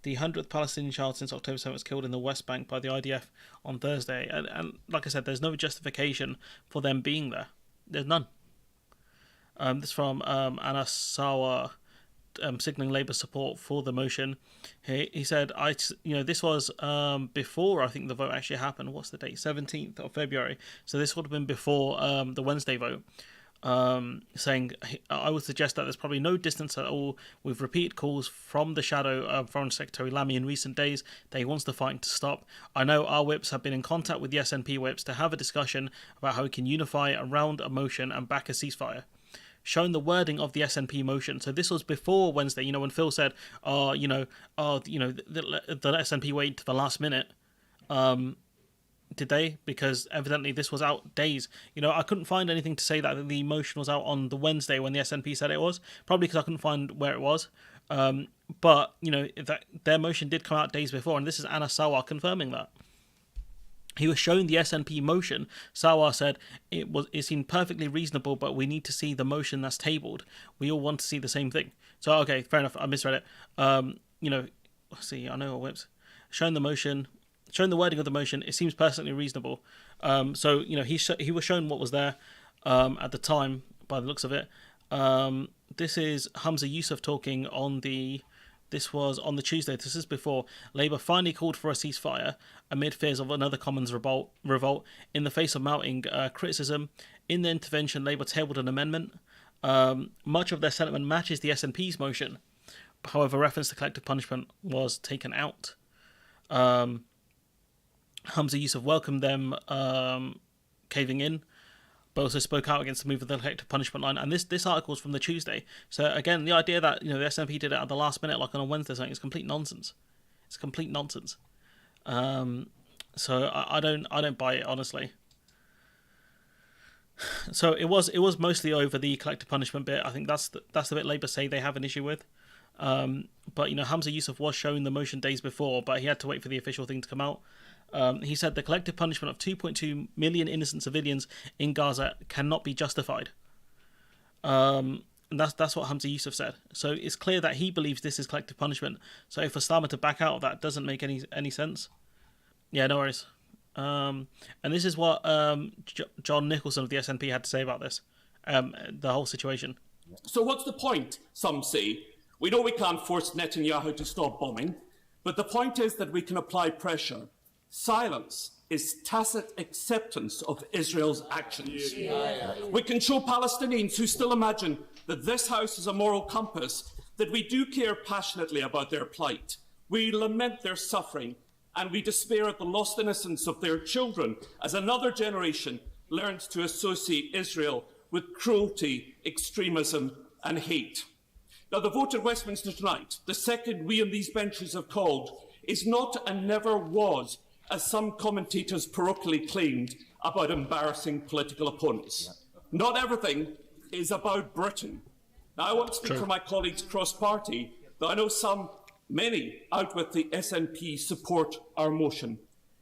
The 100th Palestinian child since October 7th was killed in the West Bank by the IDF on Thursday. And like I said, there's no justification for them being there. There's none. This from Anna Sawa, signalling Labour's support for the motion. He said, this was before I think the vote actually happened. What's the date? 17th of February. So this would have been before the Wednesday vote. Saying, I would suggest that there's probably no distance at all with repeated calls from the shadow Foreign Secretary Lamy in recent days that he wants the fighting to stop. I know our whips have been in contact with the SNP whips to have a discussion about how we can unify around a motion and back a ceasefire. Shown the wording of the SNP motion. So this was before Wednesday, when Phil said, the SNP waited to the last minute. Did they? Because evidently this was out days. I couldn't find anything to say that the motion was out on the Wednesday when the SNP said it was. Probably because I couldn't find where it was. But that their motion did come out days before, and this is Anna Sawar confirming that. He was shown the SNP motion. Sawar said it seemed perfectly reasonable, but we need to see the motion that's tabled. We all want to see the same thing. So okay, fair enough. I misread it. See, I know whips. Shown the motion. Showing the wording of the motion, it seems perfectly reasonable. He was shown what was there at the time, by the looks of it. This is Hamza Yusuf talking this was on the Tuesday. This is before Labour finally called for a ceasefire amid fears of another Commons revolt in the face of mounting criticism. In the intervention, Labour tabled an amendment. Much of their sentiment matches the SNP's motion. However, reference to collective punishment was taken out. Hamza Yusuf welcomed them caving in, but also spoke out against the move of the collective punishment line. And this article is from the Tuesday. So again, the idea that the SNP did it at the last minute, like on a Wednesday or something, is complete nonsense. It's complete nonsense. So I don't buy it, honestly. So it was mostly over the collective punishment bit. I think that's the bit Labour say they have an issue with. But Hamza Yusuf was shown the motion days before, but he had to wait for the official thing to come out. He said the collective punishment of 2.2 million innocent civilians in Gaza cannot be justified. And that's what Hamza Yusuf said. So it's clear that he believes this is collective punishment. So for Starmer to back out of that doesn't make any sense. Yeah, no worries. And this is what John Nicholson of the SNP had to say about this, the whole situation. So what's the point, some say? We know we can't force Netanyahu to stop bombing, but the point is that we can apply pressure. Silence is tacit acceptance of Israel's actions. We can show Palestinians who still imagine that this House is a moral compass that we do care passionately about their plight. We lament their suffering and we despair at the lost innocence of their children as another generation learns to associate Israel with cruelty, extremism and hate. Now, the vote at Westminster tonight, the second we in these benches have called, is not and never was, as some commentators parochially claimed, about embarrassing political opponents. Not everything is about Britain. Now, I won't speak for my colleagues cross-party, though I know many out with the SNP support our motion.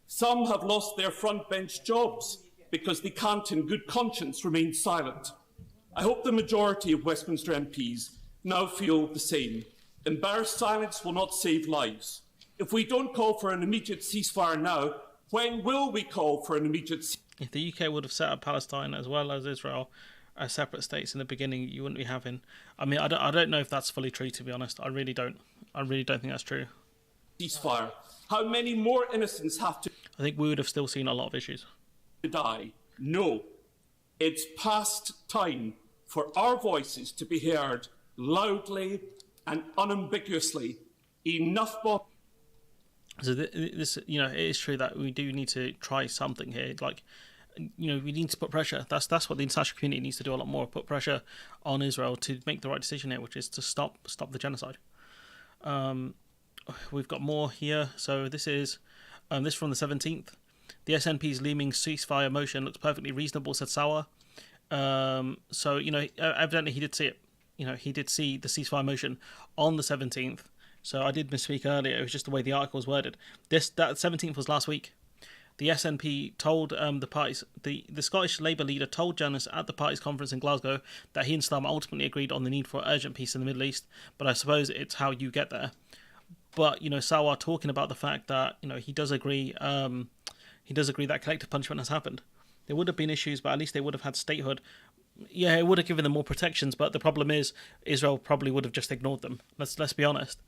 Some have lost their front bench jobs because they can't in good conscience remain silent. I hope the majority of Westminster MPs now feel the same. Embarrassed silence will not save lives. If we don't call for an immediate ceasefire now, when will we call for an immediate ceasefire? If the UK would have set up Palestine as well as Israel as separate states in the beginning, you wouldn't be having. I mean, I don't know if that's fully true, to be honest. I really don't. I really don't think that's true. Ceasefire. How many more innocents have to I think we would have still seen a lot of issues. die? No. It's past time for our voices to be heard loudly and unambiguously. Enough. So this, you know, it is true that we do need to try something here. Like, you know, we need to put pressure. That's what the international community needs to do a lot more. Put pressure on Israel to make the right decision here, which is to stop the genocide. We've got more here. So this is this from the 17th. The SNP's looming ceasefire motion looks perfectly reasonable, said Sauer. So, you know, evidently he did see it. You know, he did see the ceasefire motion on the 17th. So I did misspeak earlier. It was just the way the article was worded. That 17th was last week. The SNP told the parties, the Scottish Labour leader told journalists at the party's conference in Glasgow that he and Starmer ultimately agreed on the need for urgent peace in the Middle East. But I suppose it's how you get there. But, you know, Sauer talking about the fact that, you know, he does agree that collective punishment has happened. There would have been issues, but at least they would have had statehood. Yeah, it would have given them more protections, but the problem is Israel probably would have just ignored them. Let's be honest.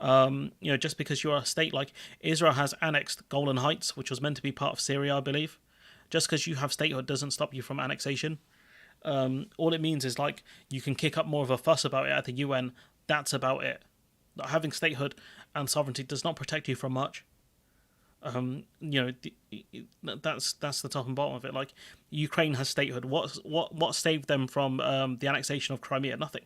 You know, just because you're a state, like Israel has annexed Golan Heights, which was meant to be part of Syria, I believe. Just because you have statehood doesn't stop you from annexation. All it means is, like, you can kick up more of a fuss about it at the UN. That's about it. Like, having statehood and sovereignty does not protect you from much. You know, that's the top and bottom of it. Like, Ukraine has statehood. What saved them from the annexation of Crimea? Nothing.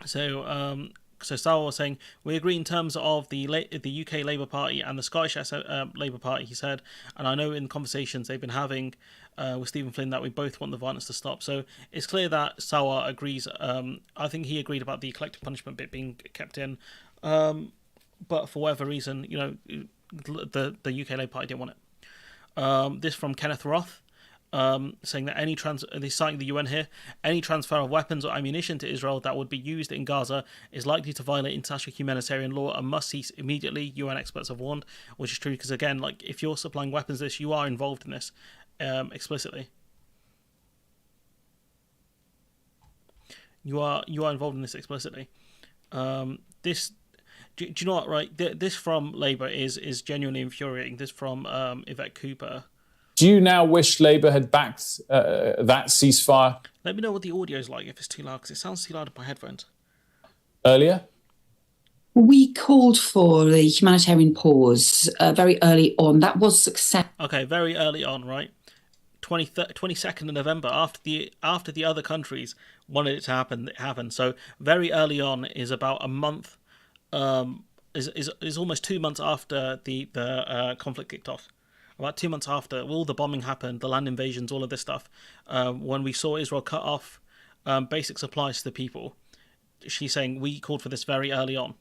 So Sauer was saying, we agree in terms of the UK Labour Party and the Scottish Labour Party, he said, and I know in conversations they've been having with Stephen Flynn that we both want the violence to stop. So it's clear that Sauer agrees. I think he agreed about the collective punishment bit being kept in, but for whatever reason, you know, the UK Labour Party didn't want it. This from Kenneth Roth. Saying that they're citing the UN here, any transfer of weapons or ammunition to Israel that would be used in Gaza is likely to violate international humanitarian law and must cease immediately, UN experts have warned, which is true because, again, like, if you're supplying weapons to this, you are involved in this explicitly. You are involved in this explicitly. This, do you know what, right? This from Labour is genuinely infuriating. This from Yvette Cooper. Do you now wish Labour had backed that ceasefire? Let me know what the audio is like if it's too loud, because it sounds too loud on my headphones. Earlier? We called for the humanitarian pause very early on. That was successful. Okay, very early on, right? 22nd of November, after the other countries wanted it to happen, it happened. So very early on is about a month, is almost 2 months after the conflict kicked off. About 2 months after all the bombing happened, the land invasions, all of this stuff, when we saw Israel cut off basic supplies to the people, she's saying we called for this very early on.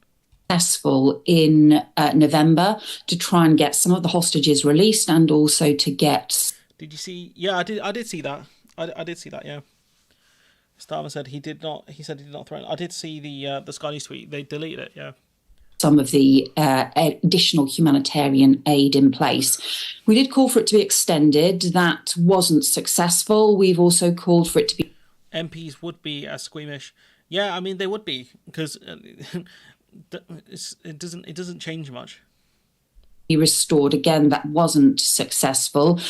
Successful in November to try and get some of the hostages released and also to get... Did you see? Yeah, I did see that. I did see that, yeah. Starmer said he did not threaten. I did see the Sky News tweet. They deleted it, yeah. Some of the additional humanitarian aid in place. We did call for it to be extended. That wasn't successful. We've also called for it to be... MPs would be as squeamish. Yeah, I mean, they would be, because it doesn't change much. Restored. Again, that wasn't successful.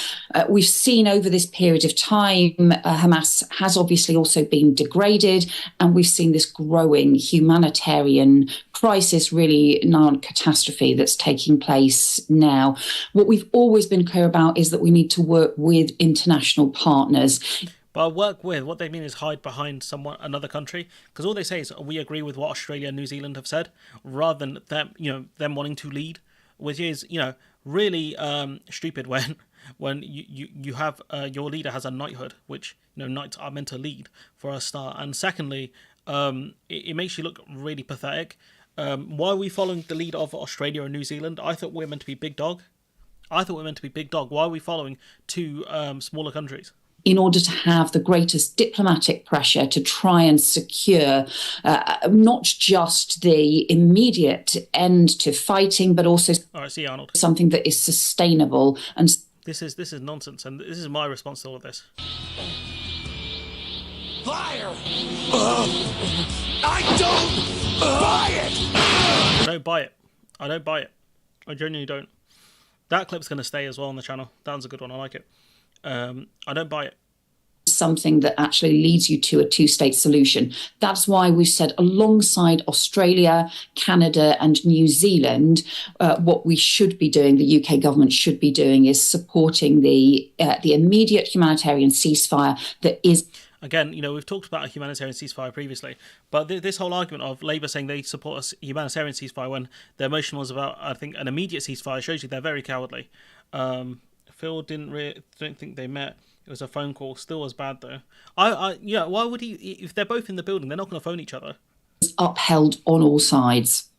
We've seen over this period of time, Hamas has obviously also been degraded, and we've seen this growing humanitarian crisis, really non-catastrophe that's taking place now. What we've always been clear about is that we need to work with international partners. But work with, what they mean is hide behind another country, because all they say is we agree with what Australia and New Zealand have said, rather than them wanting to lead. Which is, really stupid when you have your leader has a knighthood, which, knights are meant to lead for a start. And secondly, it makes you look really pathetic. Why are we following the lead of Australia and New Zealand? I thought we were meant to be big dog. Why are we following two smaller countries? in order to have the greatest diplomatic pressure to try and secure not just the immediate end to fighting, but also All right, see you, Arnold. something that is sustainable. And this is nonsense, and this is my response to all of this. Fire! I don't buy it! I don't buy it. I don't buy it. I genuinely don't. That clip's going to stay as well on the channel. That one's a good one. I like it. I don't buy it. Something that actually leads you to a two-state solution. That's why we've said, alongside Australia, Canada and New Zealand, what we should be doing, the UK government should be doing, is supporting the immediate humanitarian ceasefire that is... Again, we've talked about a humanitarian ceasefire previously, but this whole argument of Labour saying they support a humanitarian ceasefire when their motion was about, I think, an immediate ceasefire shows you they're very cowardly. Phil don't think they met. It was a phone call. Still was bad though. Why would he? If they're both in the building, they're not going to phone each other. Upheld on all sides.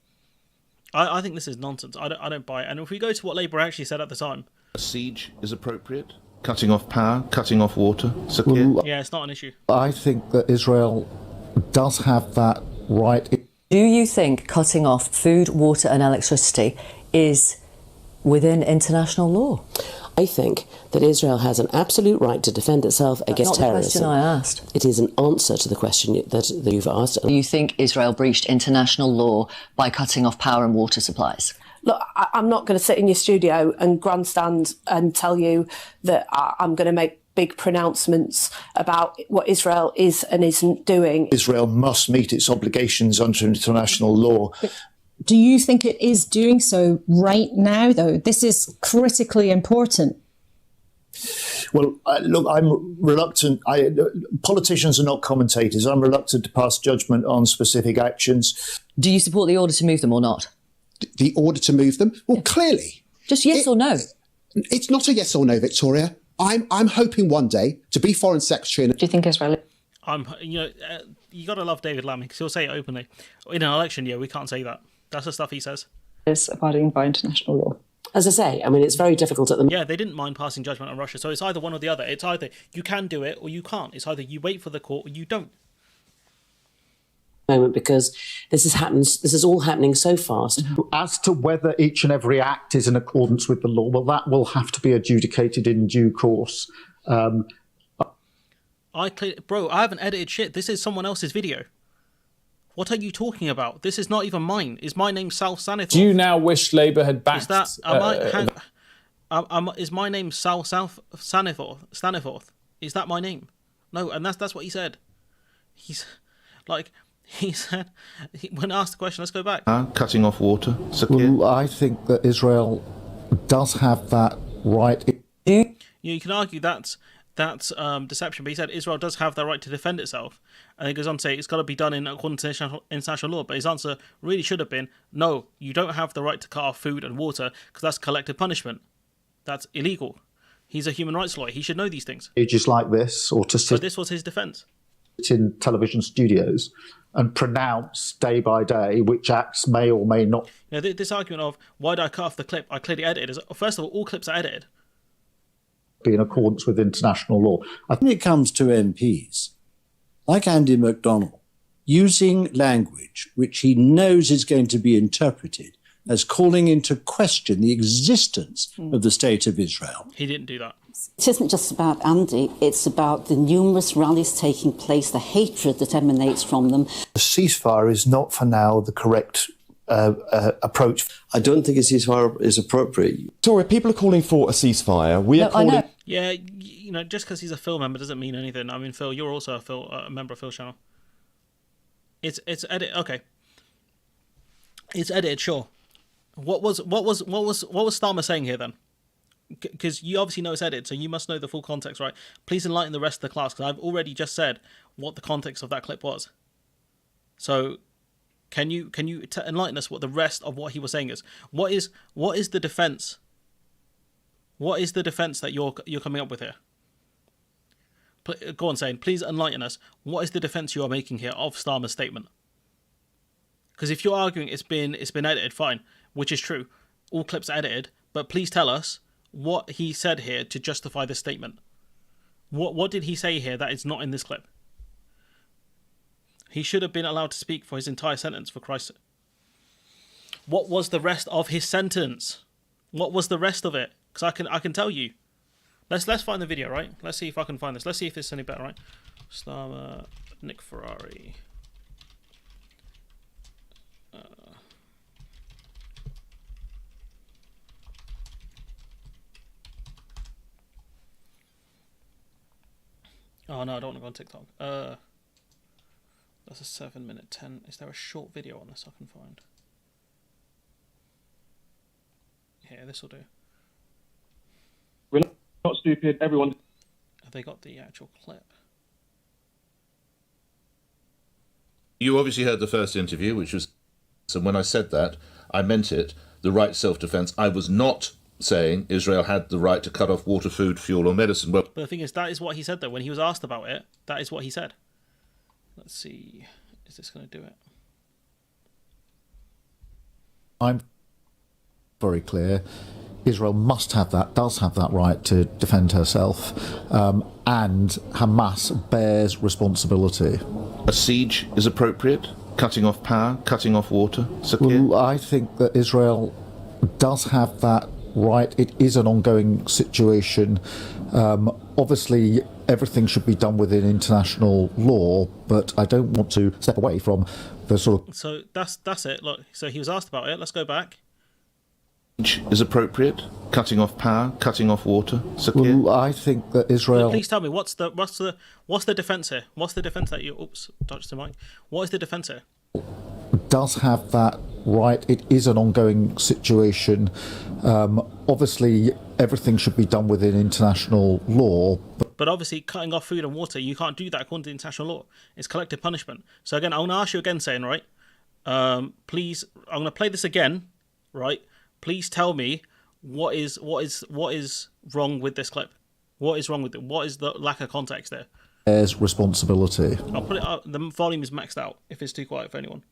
I think this is nonsense. I don't buy it. And if we go to what Labour actually said at the time, a siege is appropriate. Cutting off power, cutting off water. Yeah, it's not an issue. I think that Israel does have that right. Do you think cutting off food, water and electricity is within international law? I think that Israel has an absolute right to defend itself against terrorism. That's not the question I asked. It is an answer to the question that you've asked. Do you think Israel breached international law by cutting off power and water supplies? Look, I'm not going to sit in your studio and grandstand and tell you that I'm going to make big pronouncements about what Israel is and isn't doing. Israel must meet its obligations under international law. Do you think it is doing so right now, though? This is critically important. Well, look, I'm reluctant. Politicians are not commentators. I'm reluctant to pass judgment on specific actions. Do you support the order to move them or not? The order to move them? Well, clearly. Just yes or no? It's not a yes or no, Victoria. I'm hoping one day to be Foreign Secretary. Do you think Israel... You got to love David Lammy because he'll say it openly. In an election year, we can't say that. That's the stuff he says. ...is abiding by international law. As I say, I mean, it's very difficult at the moment. Yeah, they didn't mind passing judgment on Russia, so it's either one or the other. It's either you can do it or you can't. It's either you wait for the court or you don't. Moment, because this is all happening so fast. As to whether each and every act is in accordance with the law, well, that will have to be adjudicated in due course. I haven't edited shit. This is someone else's video. What are you talking about? This is not even mine. Is my name Sal Sanithorth? Do you now wish Labour had backed... Is my name Sal Sanithorth? Is that my name? No, and that's what he said. He said, when asked the question, let's go back. Cutting off water. Well, I think that Israel does have that right. You can argue that's deception, but he said Israel does have the right to defend itself. And he goes on to say it's got to be done in accordance to international law. But his answer really should have been, no, you don't have the right to cut off food and water because that's collective punishment. That's illegal. He's a human rights lawyer. He should know these things. Ages like this, or to sit but this was his defence. In television studios and pronounce day by day which acts may or may not. This argument of why did I cut off the clip? I clearly edited. First of all clips are edited. Be in accordance with international law. When it comes to MPs, like Andy McDonnell, using language which he knows is going to be interpreted as calling into question the existence of the State of Israel. He didn't do that. It isn't just about Andy, it's about the numerous rallies taking place, the hatred that emanates from them. The ceasefire is not for now the correct approach. I don't think a ceasefire is appropriate. Sorry, people are calling for a ceasefire. We are calling... Yeah, just because he's a Phil member doesn't mean anything. I mean, Phil, you're also a member of Phil's channel. It's edited. Okay, it's edited. Sure. What was Starmer saying here then? Because you obviously know it's edited, so you must know the full context, right? Please enlighten the rest of the class, because I've already just said what the context of that clip was. So, can you enlighten us what the rest of what he was saying is? What is the defense? What is the defense that you're coming up with here? Go on, saying, please enlighten us. What is the defense you are making here of Starmer's statement? Because if you're arguing it's been edited, fine, which is true. All clips are edited, but please tell us what he said here to justify this statement. What did he say here that is not in this clip? He should have been allowed to speak for his entire sentence, for Christ's sake. What was the rest of his sentence? What was the rest of it? Because I can tell you. Let's find the video, right? Let's see if I can find this. Let's see if it's any better, right? Slama, Nick Ferrari. Oh no, I don't want to go on TikTok. That's a 7-minute 10. Is there a short video on this I can find? Here, this will do. We're not stupid. Everyone. Have they got the actual clip? You obviously heard the first interview, which was, and when I said that, I meant it, the right self-defense. I was not saying Israel had the right to cut off water, food, fuel or medicine. Well, But the thing is, that is what he said, though. When he was asked about it, that is what he said. Let's see. Is this going to do it? I'm very clear. Israel must have that, does have that right to defend herself, and Hamas bears responsibility. a siege is appropriate? Cutting off power, cutting off water? Well, I think that Israel does have that right. It is an ongoing situation. Obviously, everything should be done within international law, but I don't want to step away from the sort of... So that's it. Look, so he was asked about it. Let's go back. Is appropriate? Cutting off power, cutting off water? Well, I think that Israel... Please tell me, what's the defence here? What's the defence that you... Oops, touched the mic. What is the defence here? Does have that right. It is an ongoing situation. Obviously, everything should be done within international law. But obviously, cutting off food and water, you can't do that according to international law. It's collective punishment. So again, I'm going to ask you again, saying, right? Please, I'm going to play this again, right? Please tell me what is wrong with this clip. What is wrong with it? What is the lack of context there? There's responsibility. I'll put it up. The volume is maxed out if it's too quiet for anyone.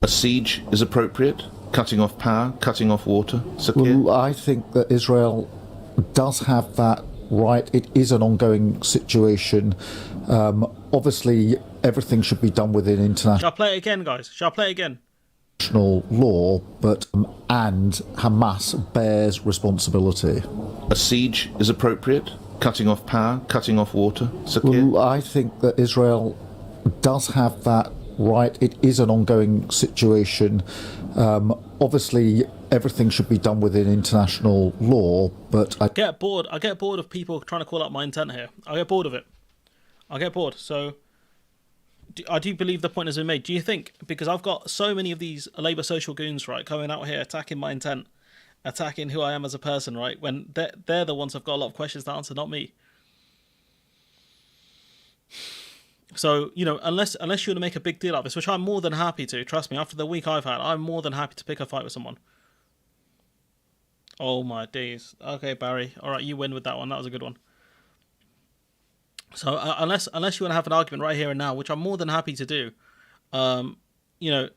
A siege is appropriate? Cutting off power, cutting off water? Well, I think that Israel does have that right. It is an ongoing situation. Obviously, everything should be done within international... Shall I play it again, guys? Shall I play it again? Law, but and Hamas bears responsibility. A siege is appropriate? Cutting off power, cutting off water? Well, I think that Israel does have that right. It is an ongoing situation. Obviously, everything should be done within international law, but I get bored of people trying to call out my intent here. I get bored of it. I get bored. So I do believe the point has been made. Do you think, because I've got so many of these Labour social goons, right, coming out here attacking my intent, attacking who I am as a person, right, when they're the ones who've got a lot of questions to answer, not me. So, you know, unless you want to make a big deal out of this, which I'm more than happy to, trust me, after the week I've had, I'm more than happy to pick a fight with someone. Oh my days. Okay, Barry. All right, you win with that one. That was a good one. So unless you want to have an argument right here and now, which I'm more than happy to do, you know,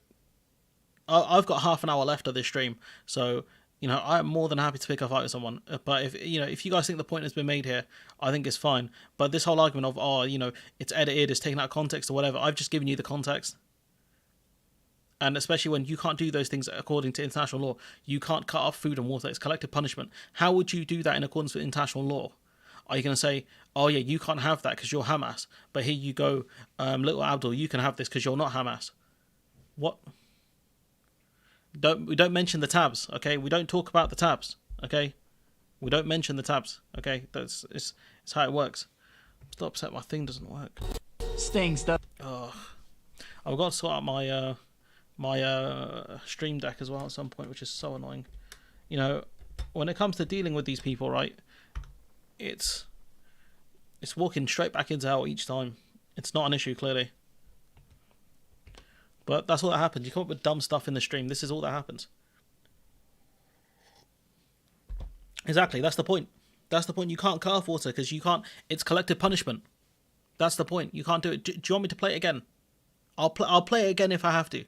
I've got half an hour left of this stream, so you know I'm more than happy to pick a fight with someone. But if you guys think the point has been made here, I think it's fine. But this whole argument of it's edited, it's taken out of context or whatever, I've just given you the context. And especially when you can't do those things according to international law, you can't cut off food and water. It's collective punishment. How would you do that in accordance with international law? Are you going to say, oh yeah, you can't have that because you're Hamas, but here you go, little Abdul, you can have this because you're not Hamas? What? We don't mention the tabs, okay? We don't talk about the tabs, okay? We don't mention the tabs, okay? It's how it works. I'm still upset my thing doesn't work. Stings, though. Oh, I've got to sort out my my stream deck as well at some point, which is so annoying. You know, when it comes to dealing with these people, right? It's walking straight back into hell each time. It's not an issue, clearly. But that's all that happens. You come up with dumb stuff in the stream. This is all that happens. Exactly, that's the point. That's the point. You can't cut off water because you can't... It's collective punishment. That's the point. You can't do it. Do you want me to play it again? I'll play it again if I have to.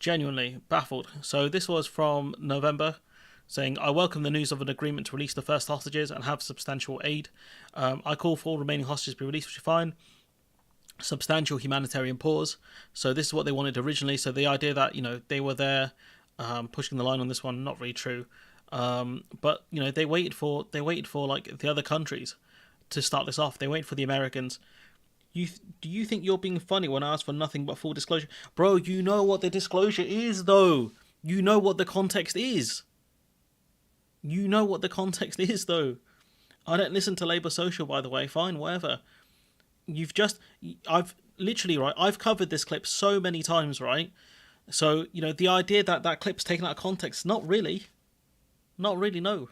Genuinely baffled. So this was from November. saying, I welcome the news of an agreement to release the first hostages and have substantial aid. I call for all remaining hostages to be released, which is fine. Substantial humanitarian pause. So this is what they wanted originally. So the idea that, they were there pushing the line on this one, not really true. But, they waited for like the other countries to start this off. They waited for the Americans. Do you think you're being funny when I ask for nothing but full disclosure? Bro, you know what the disclosure is, though. You know what the context is. You know what the context is, though. I don't listen to Labour Social, by the way. Fine, whatever. I've covered this clip so many times, right? So, the idea that that clip's taken out of context, not really, no.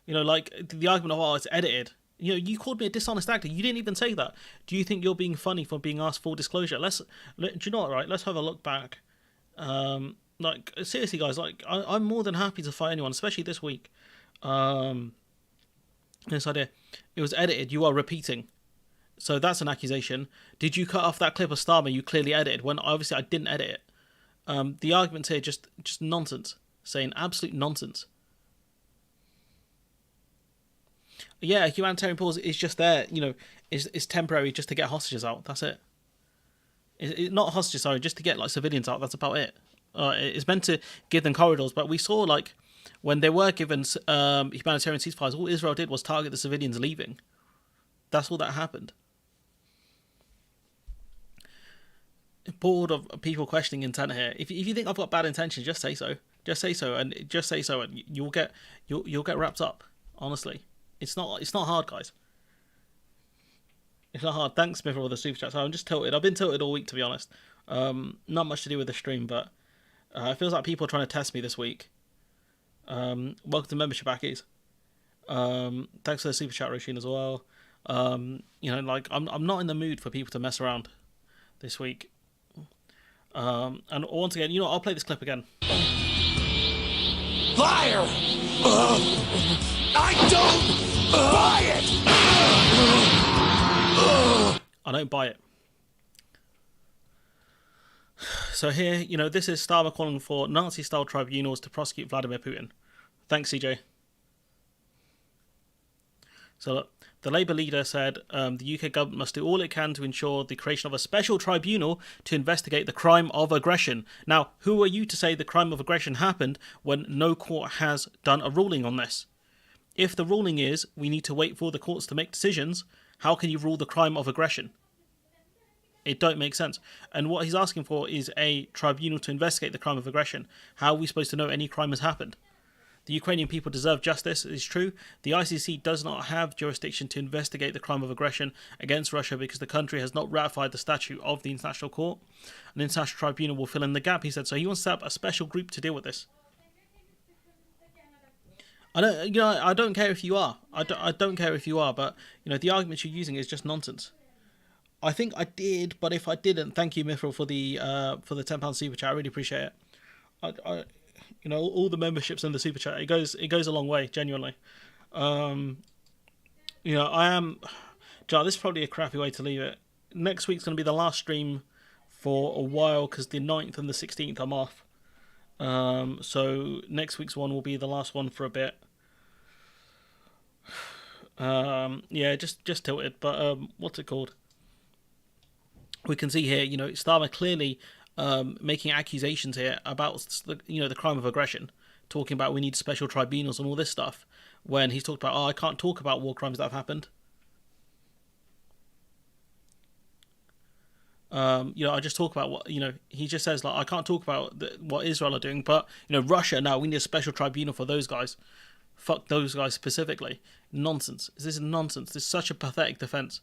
Like the argument of, oh, it's edited. You called me a dishonest actor. You didn't even say that. Do you think you're being funny for being asked full disclosure? Do you know what, right? Let's have a look back. Seriously, guys, I'm more than happy to fight anyone, especially this week. This idea, it was edited. You are repeating. So that's an accusation. Did you cut off that clip of Starmer you clearly edited when obviously I didn't edit it? The arguments here just nonsense. Saying absolute nonsense. Yeah, humanitarian pause is just there, is temporary just to get hostages out. That's it. Not hostages, sorry, just to get civilians out. That's about it. It's meant to give them corridors, but we saw when they were given humanitarian ceasefires, all Israel did was target the civilians leaving. That's all that happened. Bored of people questioning intent here. If you think I've got bad intentions, just say so. Just say so, and you'll get wrapped up. Honestly, it's not hard, guys. It's not hard. Thanks, Smith, for the super chat. So I'm just tilted. I've been tilted all week, to be honest. Not much to do with the stream, but it feels like people are trying to test me this week. Welcome to membership, Ackies. Thanks for the super chat, Roisin, as well. I'm not in the mood for people to mess around this week. And once again, I'll play this clip again. Liar! I don't buy it! I don't buy it. So here, this is Starmer calling for Nazi-style tribunals to prosecute Vladimir Putin. Thanks, CJ. So look, the Labour leader said the UK government must do all it can to ensure the creation of a special tribunal to investigate the crime of aggression. Now, who are you to say the crime of aggression happened when no court has done a ruling on this? If the ruling is we need to wait for the courts to make decisions, how can you rule the crime of aggression? It don't make sense. And what he's asking for is a tribunal to investigate the crime of aggression. How are we supposed to know any crime has happened? The Ukrainian people deserve justice, it is true. The ICC does not have jurisdiction to investigate the crime of aggression against Russia because the country has not ratified the statute of the International Court. An international tribunal will fill in the gap, he said. So he wants to set up a special group to deal with this. I don't care if you are. I don't care if you are, but the arguments you're using is just nonsense. I think I did, but if I didn't, thank you, Mithril, for the £10 super chat. I really appreciate it. All the memberships and the super chat, it goes a long way, genuinely. I am. This is probably a crappy way to leave it. Next week's going to be the last stream for a while because the 9th and the 16th I'm off. So next week's one will be the last one for a bit. Just tilted. But what's it called? We can see here, Starmer clearly making accusations here about the crime of aggression, talking about we need special tribunals and all this stuff, when he's talked about, I can't talk about war crimes that have happened. I just talk about what, he just says, I can't talk about what Israel are doing, but, Russia, now we need a special tribunal for those guys. Fuck those guys specifically. Nonsense. This is nonsense. This is such a pathetic defence.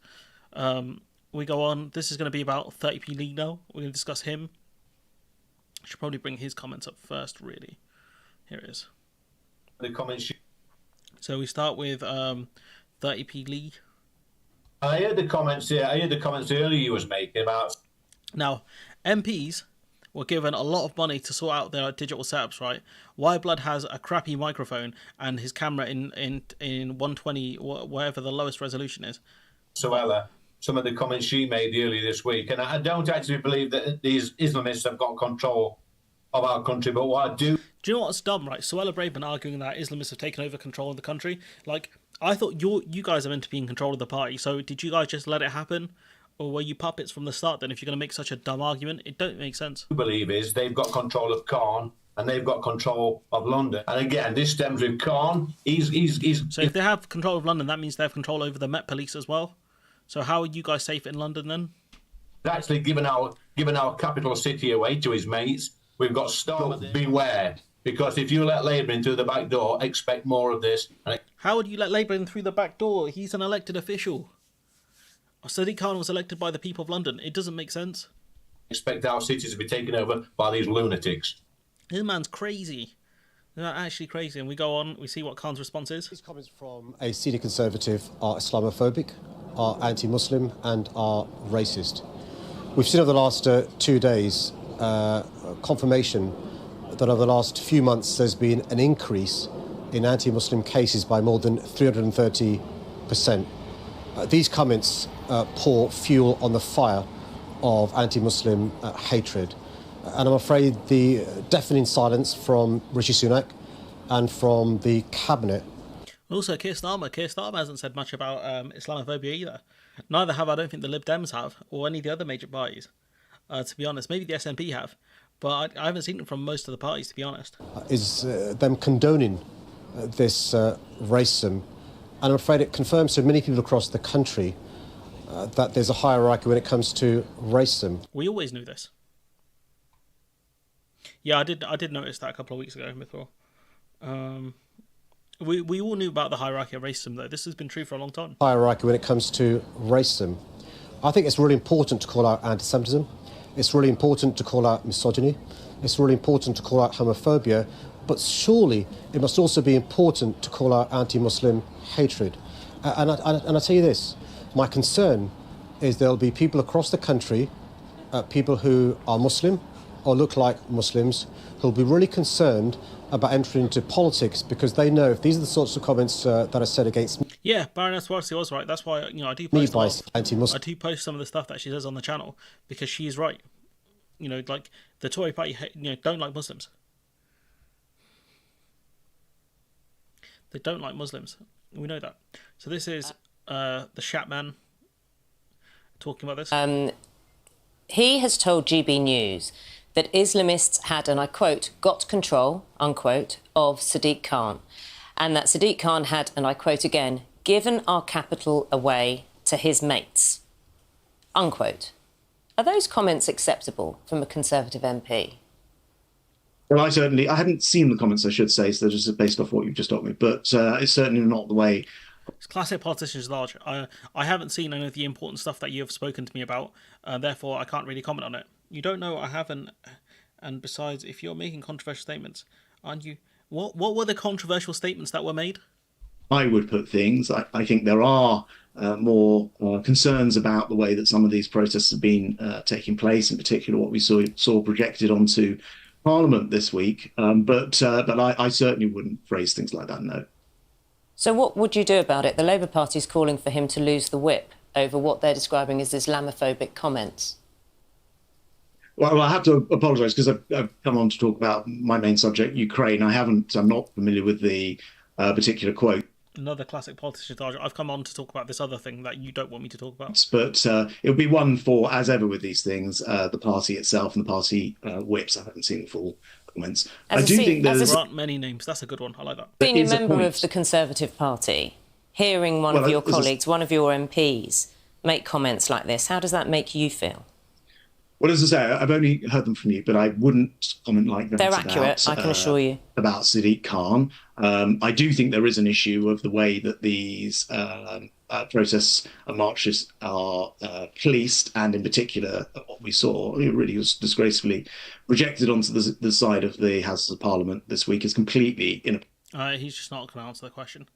We go on. This is going to be about 30p Lee now. We're going to discuss him. I should probably bring his comments up first, really. Here it is. The comments. So we start with 30p Lee. I heard the comments here. I heard the comments earlier you was making about. Now, MPs were given a lot of money to sort out their digital setups, right? Blood has a crappy microphone and his camera in 120, whatever the lowest resolution is. So Ella, some of the comments she made earlier this week, and I don't actually believe that these Islamists have got control of our country. But what I do you know what's dumb, right? Suella Braverman arguing that Islamists have taken over control of the country. Like, I thought you guys are meant to be in control of the party, so did you guys just let it happen? Or were you puppets from the start then if you're going to make such a dumb argument? It don't make sense. believe is they've got control of Khan and they've got control of London. And again, this stems with Khan. So if they have control of London, that means they have control over the Met Police as well. So how are you guys safe in London then? Actually given our capital city away to his mates. We've got stop, beware. Because if you let Labour in through the back door, expect more of this. How would you let Labour in through the back door? He's an elected official. Sadiq Khan was elected by the people of London. It doesn't make sense. Expect our cities to be taken over by these lunatics. This man's crazy. They're actually crazy. And we go on, we see what Khan's response is. These comments from a senior Conservative are Islamophobic, are anti-Muslim and are racist. We've seen over the last 2 days confirmation that over the last few months there's been an increase in anti-Muslim cases by more than 330%. These comments pour fuel on the fire of anti-Muslim hatred. And I'm afraid the deafening silence from Rishi Sunak and from the cabinet. Also, Keir Starmer hasn't said much about Islamophobia either. Neither have, I don't think, the Lib Dems have, or any of the other major parties, to be honest. Maybe the SNP have, but I haven't seen it from most of the parties, to be honest. Is them condoning this racism. And I'm afraid it confirms to many people across the country that there's a hierarchy when it comes to racism. We always knew this. Yeah, I did notice that a couple of weeks ago before. We all knew about the hierarchy of racism, though. This has been true for a long time. Hierarchy when it comes to racism. I think it's really important to call out anti-Semitism. It's really important to call out misogyny. It's really important to call out homophobia. But surely it must also be important to call out anti-Muslim hatred. And I tell you this, my concern is there'll be people across the country, people who are Muslim or look like Muslims, who'll be really concerned about entering into politics because they know if these are the sorts of comments that are said against me. Yeah, Baroness Waxley was right. That's why I do post I do post some of the stuff that she says on the channel because she is right. Like the Tory party, don't like Muslims. They don't like Muslims. We know that. So this is the Shatman talking about this. He has told GB News that Islamists had, and I quote, got control, unquote, of Sadiq Khan, and that Sadiq Khan had, and I quote again, given our capital away to his mates, unquote. Are those comments acceptable from a Conservative MP? Well, I haven't seen the comments, I should say, so they're just based off what you've just told me, but it's certainly not the way. It's classic politicians large. I haven't seen any of the important stuff that you have spoken to me about, therefore I can't really comment on it. You don't know I haven't, and besides, if you're making controversial statements, aren't you? What were the controversial statements that were made? I would put things. I think there are more concerns about the way that some of these protests have been taking place, in particular what we saw projected onto Parliament this week. But I certainly wouldn't phrase things like that, no. So what would you do about it? The Labour Party is calling for him to lose the whip over what they're describing as Islamophobic comments. Well, I have to apologise because I've come on to talk about my main subject, Ukraine. I'm not familiar with the particular quote. Another classic politician. I've come on to talk about this other thing that you don't want me to talk about. But it'll be one for, as ever with these things, the party itself and the party whips. I haven't seen the full comments. I do think there aren't many names. That's a good one. I like that. Being a member of the Conservative Party, hearing one of your colleagues, one of your MPs, make comments like this, how does that make you feel? Well, as I say, I've only heard them from you, but I wouldn't comment like that. They're accurate, I can assure you. About Sadiq Khan. I do think there is an issue of the way that these protests and marches are policed, and in particular, what we saw really was disgracefully projected onto the side of the Houses of Parliament this week is completely inappropriate. He's just not going to answer the question.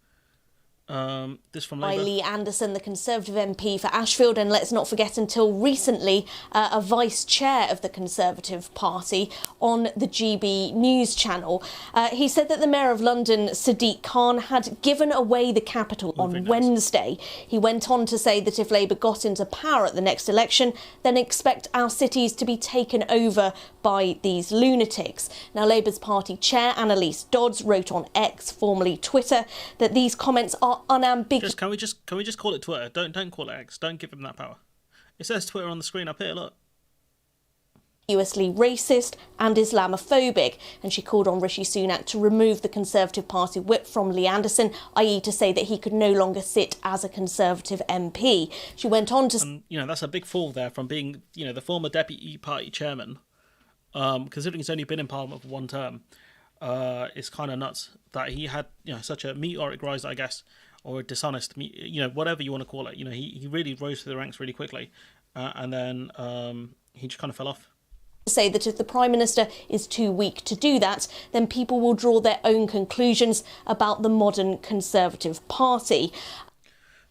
This from by Labour. Lee Anderson, the Conservative MP for Ashfield, and let's not forget until recently a vice chair of the Conservative Party on the GB News channel. He said that the Mayor of London, Sadiq Khan, had given away the capital on Wednesday. He went on to say that if Labour got into power at the next election, then expect our cities to be taken over by these lunatics. Now, Labour's party chair, Annalise Dodds, wrote on X, formerly Twitter, that these comments are unambiguous. Can we just call it Twitter? Don't call it X. Don't give him that power. It says Twitter on the screen up here. Look. Racist and Islamophobic, and she called on Rishi Sunak to remove the Conservative Party whip from Lee Anderson, i.e. to say that he could no longer sit as a Conservative MP. She went on to... that's a big fall there from being, the former Deputy Party Chairman, considering he's only been in Parliament for one term. It's kind of nuts that he had, such a meteoric rise, I guess, or a dishonest, whatever you want to call it. He really rose through the ranks really quickly, and then he just kind of fell off. Say that if the Prime Minister is too weak to do that, then people will draw their own conclusions about the modern Conservative Party.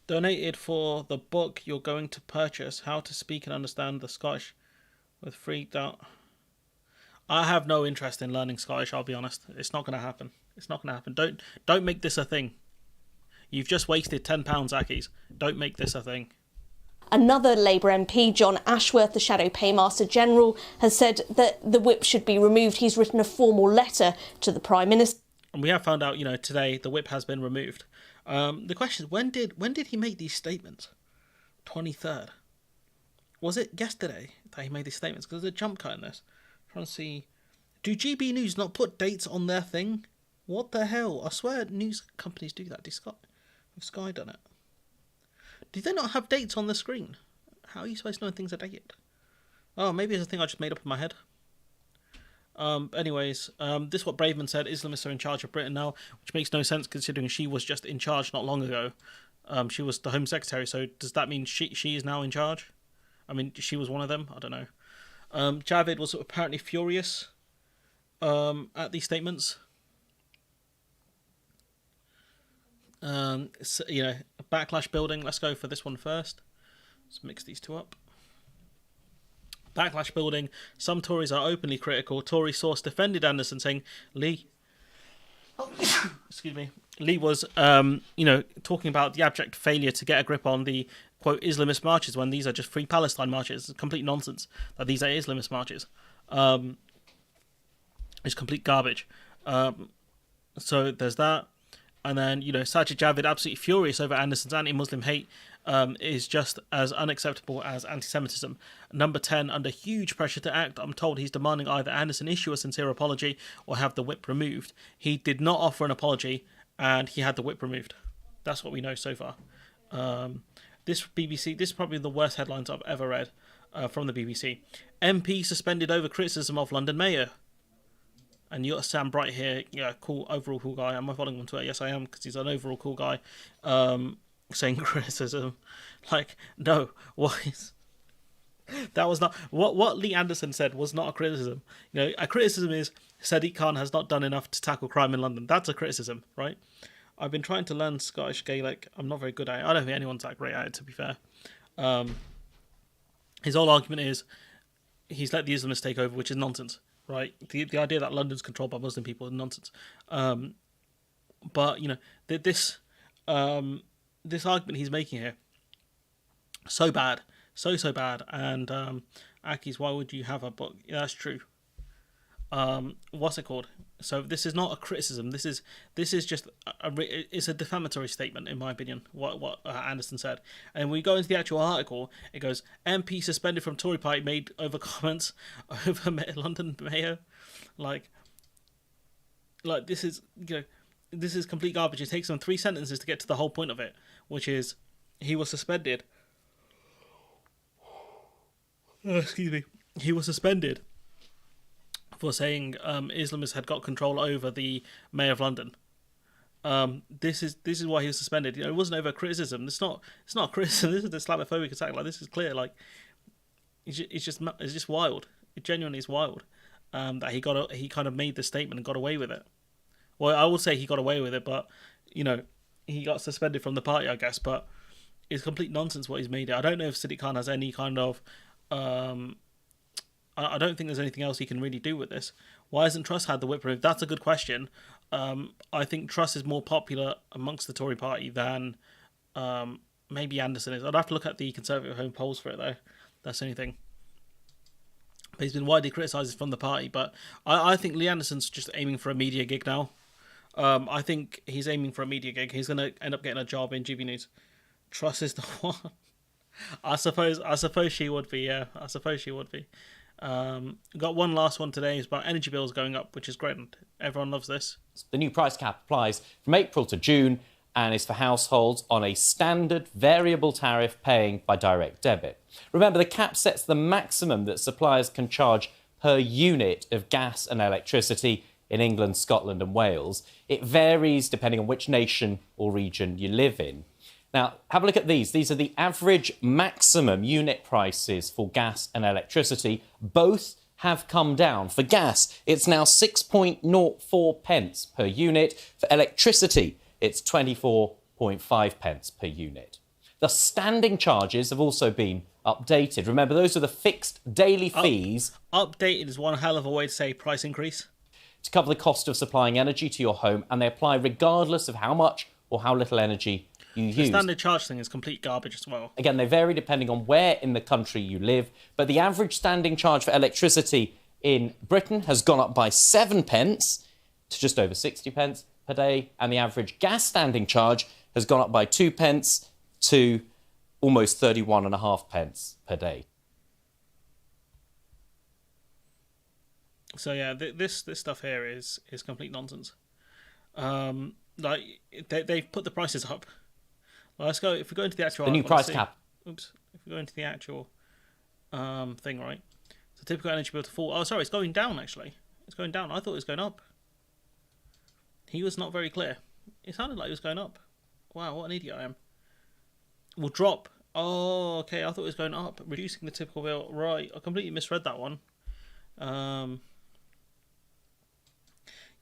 Donated for the book you're going to purchase, How to Speak and Understand the Scottish with Freaked Out. I have no interest in learning Scottish, I'll be honest. It's not going to happen. It's not going to happen. Don't make this a thing. You've just wasted £10, Ackies. Don't make this a thing. Another Labour MP, John Ashworth, the Shadow Paymaster General, has said that the whip should be removed. He's written a formal letter to the Prime Minister. And we have found out, today the whip has been removed. The question is, when did he make these statements? 23rd. Was it yesterday that he made these statements? Because there's a jump cut in this. I'm trying to see. Do GB News not put dates on their thing? What the hell? I swear news companies do that. Have Sky done it? Do they not have dates on the screen? How are you supposed to know when things are dated? Oh, maybe it's a thing I just made up in my head. Anyways, this is what Braveman said. Islamists are in charge of Britain now, which makes no sense considering she was just in charge not long ago. She was the Home Secretary, so does that mean she is now in charge? I mean, she was one of them? I don't know. Javid was apparently furious at these statements. Backlash building. Let's go for this one first. Let's mix these two up. Backlash building. Some Tories are openly critical. Tory source defended Anderson, saying Lee was talking about the abject failure to get a grip on the quote Islamist marches when these are just free Palestine marches. It's complete nonsense that these are Islamist marches. It's complete garbage. So there's that. And then, Sajid Javid, absolutely furious over Anderson's anti-Muslim hate, is just as unacceptable as anti-Semitism. Number 10, under huge pressure to act, I'm told he's demanding either Anderson issue a sincere apology or have the whip removed. He did not offer an apology, and he had the whip removed. That's what we know so far. This is probably the worst headlines I've ever read from the BBC. MP suspended over criticism of London Mayor. And you got Sam Bright here, overall cool guy. Am I following him on Twitter? Yes, I am, because he's an overall cool guy. Saying criticism, no, that was not what Lee Anderson said was not a criticism. A criticism is Sadiq Khan has not done enough to tackle crime in London. That's a criticism, right? I've been trying to learn Scottish Gaelic. I'm not very good at it. I don't think anyone's that great at it, to be fair. His whole argument is he's let the Islamists take over, which is nonsense. Right, the idea that London's controlled by Muslim people is nonsense. But this argument he's making here, so bad, so bad. And Aki's, why would you have a book? Yeah, that's true. What's it called? So this is not a criticism. This is just it's a defamatory statement, in my opinion. What Anderson said, and when we go into the actual article, it goes MP suspended from Tory party made over comments over London mayor, like this is this is complete garbage. It takes them 3 sentences to get to the whole point of it, which is he was suspended. He was suspended for saying Islamists had got control over the Mayor of London. This is why he was suspended. It wasn't over criticism. It's not criticism. This is an Islamophobic attack. This is clear. It's just wild. It genuinely is wild. That he kind of made this statement and got away with it. Well, I would say he got away with it, but he got suspended from the party, I guess, but it's complete nonsense what he's made it. I don't know if Sadiq Khan has any kind of... I don't think there's anything else he can really do with this. Why hasn't Truss had the whip removed? That's a good question. I think Truss is more popular amongst the Tory party than maybe Anderson is. I'd have to look at the Conservative home polls for it, though. That's the only thing. But he's been widely criticised from the party. But I think Lee Anderson's just aiming for a media gig now. I think he's aiming for a media gig. He's going to end up getting a job in GB News. Truss is the one. I suppose she would be, yeah. I suppose she would be. Got one last one today. It's about energy bills going up, which is great. Everyone loves this. The new price cap applies from April to June and is for households on a standard variable tariff paying by direct debit. Remember, the cap sets the maximum that suppliers can charge per unit of gas and electricity in England, Scotland and Wales. It varies depending on which nation or region you live in. Now, have a look at these. These are the average maximum unit prices for gas and electricity. Both have come down. For gas, it's now 6.04 pence per unit. For electricity, it's 24.5 pence per unit. The standing charges have also been updated. Remember, those are the fixed daily fees. Updated is one hell of a way to say price increase. To cover the cost of supplying energy to your home, and they apply regardless of how much or how little energy you use. The standard charge thing is complete garbage as well. Again, they vary depending on where in the country you live, but the average standing charge for electricity in Britain has gone up by 7 pence to just over 60 pence per day, and the average gas standing charge has gone up by 2 pence to almost 31.5 pence per day. So yeah, this stuff here is complete nonsense. Like they've put the prices up. Well, let's go. If we go into the actual, the new price cap. Oops. If we go into the actual thing, right? So typical energy bill to fall. Oh, sorry, it's going down actually. It's going down. I thought it was going up. He was not very clear. It sounded like it was going up. Wow, what an idiot I am. Will drop. Oh, okay. I thought it was going up, reducing the typical bill. Right, I completely misread that one.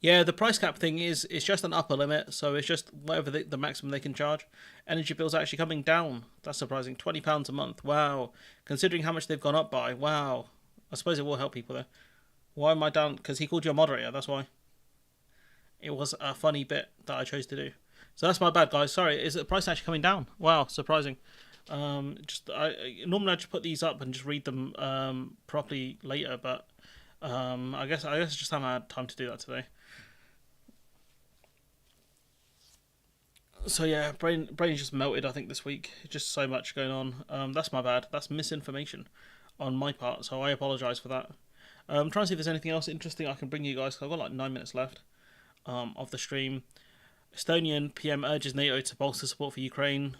Yeah, the price cap thing is just an upper limit, so it's just whatever the maximum they can charge. Energy bills are actually coming down. That's surprising. £20 a month. Wow. Considering how much they've gone up by. Wow. I suppose it will help people there. Why am I down? Because he called you a moderator, that's why. It was a funny bit that I chose to do. So that's my bad, guys. Sorry, is the price actually coming down? Wow, surprising. Normally I just put these up and just read them properly later, but I guess I just haven't had time to do that today. So yeah, brain's just melted, I think, this week. Just so much going on. That's my bad. That's misinformation on my part, so I apologise for that. I'm trying to see if there's anything else interesting I can bring you guys. I've got like 9 minutes left of the stream. Estonian PM urges NATO to bolster support for Ukraine.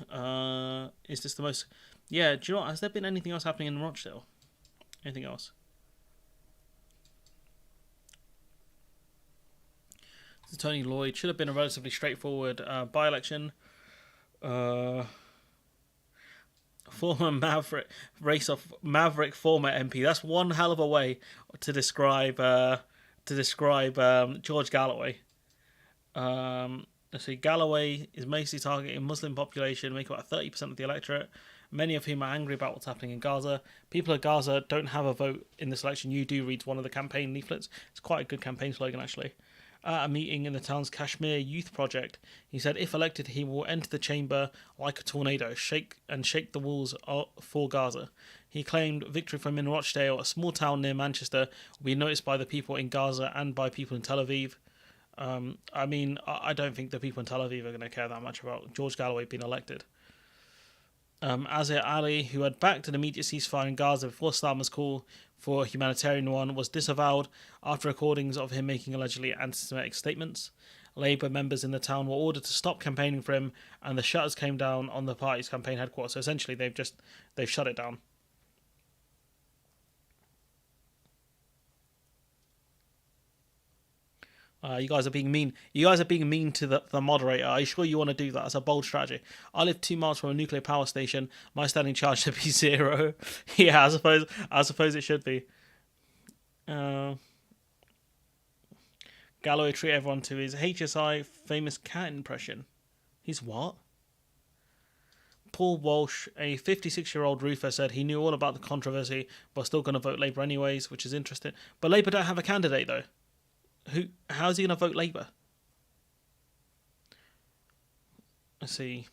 Is this the most... Yeah, do you know what? Has there been anything else happening in Rochdale? Anything else? Tony Lloyd should have been a relatively straightforward by-election. Former Maverick former MP. That's one hell of a way to describe George Galloway. Let's see. Galloway is mostly targeting Muslim population, making about 30% of the electorate. Many of whom are angry about what's happening in Gaza. People of Gaza don't have a vote in this election. You do, reads one of the campaign leaflets. It's quite a good campaign slogan, actually. At a meeting in the town's Kashmir Youth Project, he said if elected, he will enter the chamber like a tornado, shake the walls for Gaza. He claimed victory from in Rochdale, a small town near Manchester, will be noticed by the people in Gaza and by people in Tel Aviv. I mean, I don't think the people in Tel Aviv are going to care that much about George Galloway being elected. Azir Ali, who had backed an immediate ceasefire in Gaza before Salman's call for a humanitarian one, was disavowed after recordings of him making allegedly anti-Semitic statements. Labour members in the town were ordered to stop campaigning for him, and the shutters came down on the party's campaign headquarters. So essentially, they've shut it down. You guys are being mean. You guys are being mean to the moderator. Are you sure you want to do that? That's a bold strategy. I live 2 miles from a nuclear power station. My standing charge should be 0. Yeah, I suppose it should be. Galloway treat everyone to his HSI famous cat impression. He's what? Paul Walsh, a 56-year-old roofer, said he knew all about the controversy, but still going to vote Labour anyways, which is interesting. But Labour don't have a candidate, though. How's he going to vote Labour? Let's see.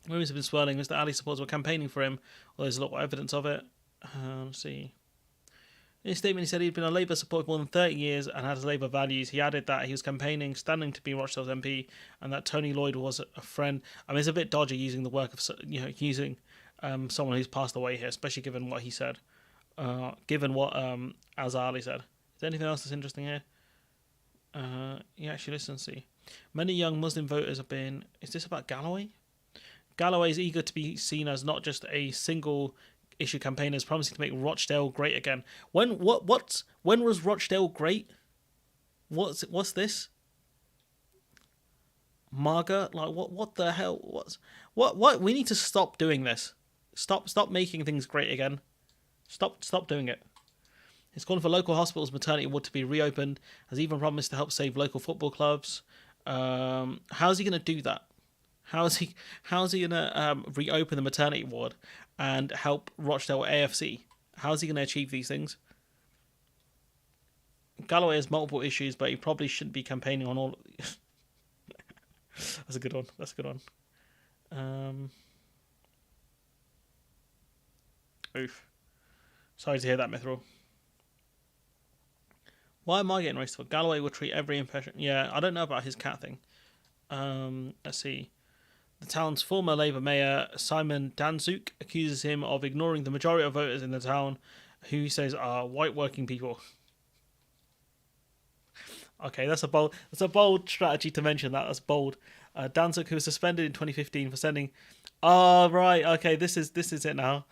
Rumours have been swirling. Mr. Ali supporters were campaigning for him, although there's a lot of evidence of it. Let's see. In his statement, he said he'd been a Labour supporter for more than 30 years and had Labour values. He added that he was campaigning, standing to be Rochdale's MP, and that Tony Lloyd was a friend. I mean, it's a bit dodgy using the work of, using someone who's passed away here, especially given what he said, given what Ali said. Is there anything else that's interesting here? Yeah, actually, listen, see. Many young Muslim voters have been... Is this about Galloway? Galloway is eager to be seen as not just a single issue campaigners promising to make Rochdale great again. When was Rochdale great? What's this? Marga? Like what the hell? What we need to stop doing this. Stop making things great again. Stop doing it. He's calling for local hospitals' maternity ward to be reopened. Has even promised to help save local football clubs. How's he going to do that? How's he going to reopen the maternity ward and help Rochdale AFC? How's he going to achieve these things? Galloway has multiple issues, but he probably shouldn't be campaigning on all. That's a good one. Oof. Sorry to hear that, Mithril. Why am I getting racist for? Galloway will treat every impression. Yeah, I don't know about his cat thing. Let's see. The town's former Labour mayor, Simon Danzuk, accuses him of ignoring the majority of voters in the town, who he says are white working people. Okay, that's a bold strategy to mention that. That's bold. Danzuk, who was suspended in 2015 for sending... Oh, right. Okay, this is it now.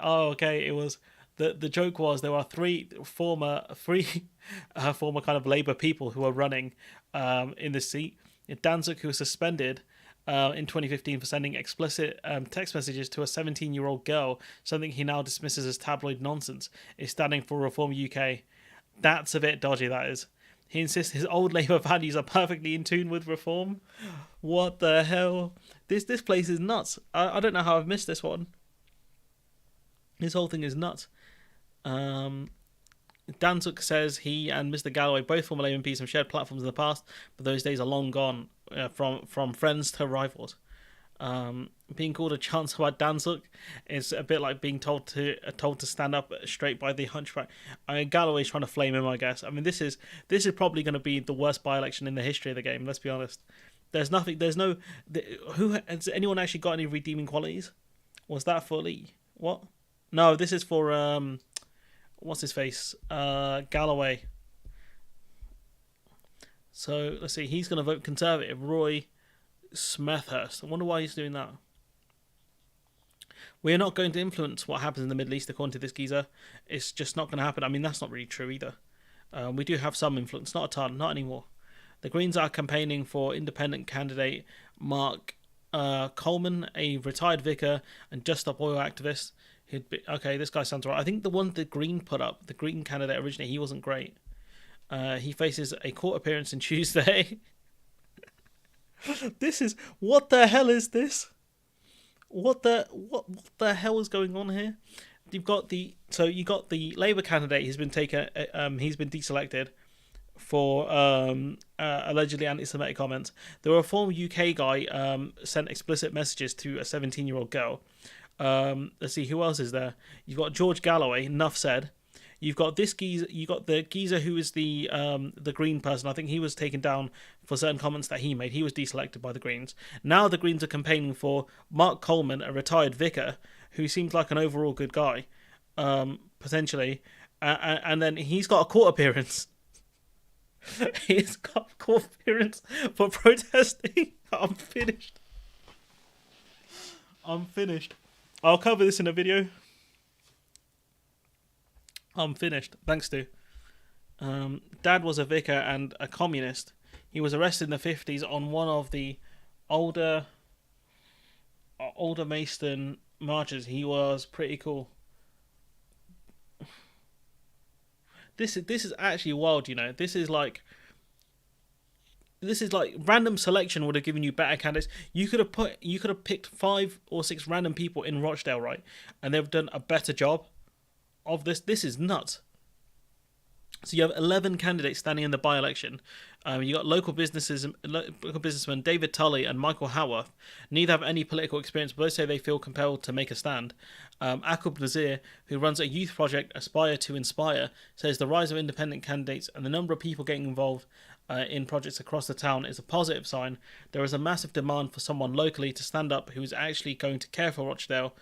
Okay, it was... The joke was there were three former kind of Labour people who were running in this seat. Danzuk, who was suspended in 2015 for sending explicit text messages to a 17-year-old girl, something he now dismisses as tabloid nonsense, is standing for Reform UK. That's a bit dodgy, that is. He insists his old Labour values are perfectly in tune with Reform. What the hell? This place is nuts. I don't know how I've missed this one. This whole thing is nuts. Danzuk says he and Mr. Galloway, both former Labour MPs, have shared platforms in the past, but those days are long gone, from friends to rivals. Being called a chancellor by Danzuk is a bit like being told to stand up straight by the hunchback. I mean, Galloway's trying to flame him, I guess. I mean, this is probably going to be the worst by-election in the history of the game. Let's be honest. Has anyone actually got any redeeming qualities? Was that for Lee? What? No, this is for what's his face? Galloway. So let's see. He's going to vote Conservative. Roy Smethurst. I wonder why he's doing that. We are not going to influence what happens in the Middle East, according to this geezer. It's just not going to happen. I mean, that's not really true either. We do have some influence, not a ton, not anymore. The Greens are campaigning for independent candidate Mark Coleman, a retired vicar and Just Stop Oil activist. Okay, this guy sounds right. I think the one the Green put up, the Green candidate originally, he wasn't great. He faces a court appearance on Tuesday. What the hell is this? What the hell is going on here? You got the Labour candidate. He's been deselected for allegedly anti-Semitic comments. The Reform UK guy sent explicit messages to a 17-year-old girl. Let's see, who else is there? You've got George Galloway. Enough said. You've got this geezer. You got the geezer who is the Green person. I think he was taken down for certain comments that he made. He was deselected by the Greens. Now the Greens are campaigning for Mark Coleman, a retired vicar who seems like an overall good guy, potentially. And then he's got a court appearance. He's got a court appearance for protesting. I'm finished. I'll cover this in a video. I'm finished. Thanks, Stu. Dad was a vicar and a communist. He was arrested in the 50s on one of the older Maidstone marches. He was pretty cool. This is actually wild, you know. This is like... This is like random selection would have given you better candidates. You could have picked 5 or 6 random people in Rochdale, right, and they've done a better job of this. This is nuts. So you have 11 candidates standing in the by-election. You got local businessman David Tully and Michael Howarth. Neither have any political experience, but both say they feel compelled to make a stand. Akub Nazir, who runs a youth project, Aspire to Inspire, says the rise of independent candidates and the number of people getting involved in projects across the town is a positive sign. There is a massive demand for someone locally to stand up who is actually going to care for Rochdale.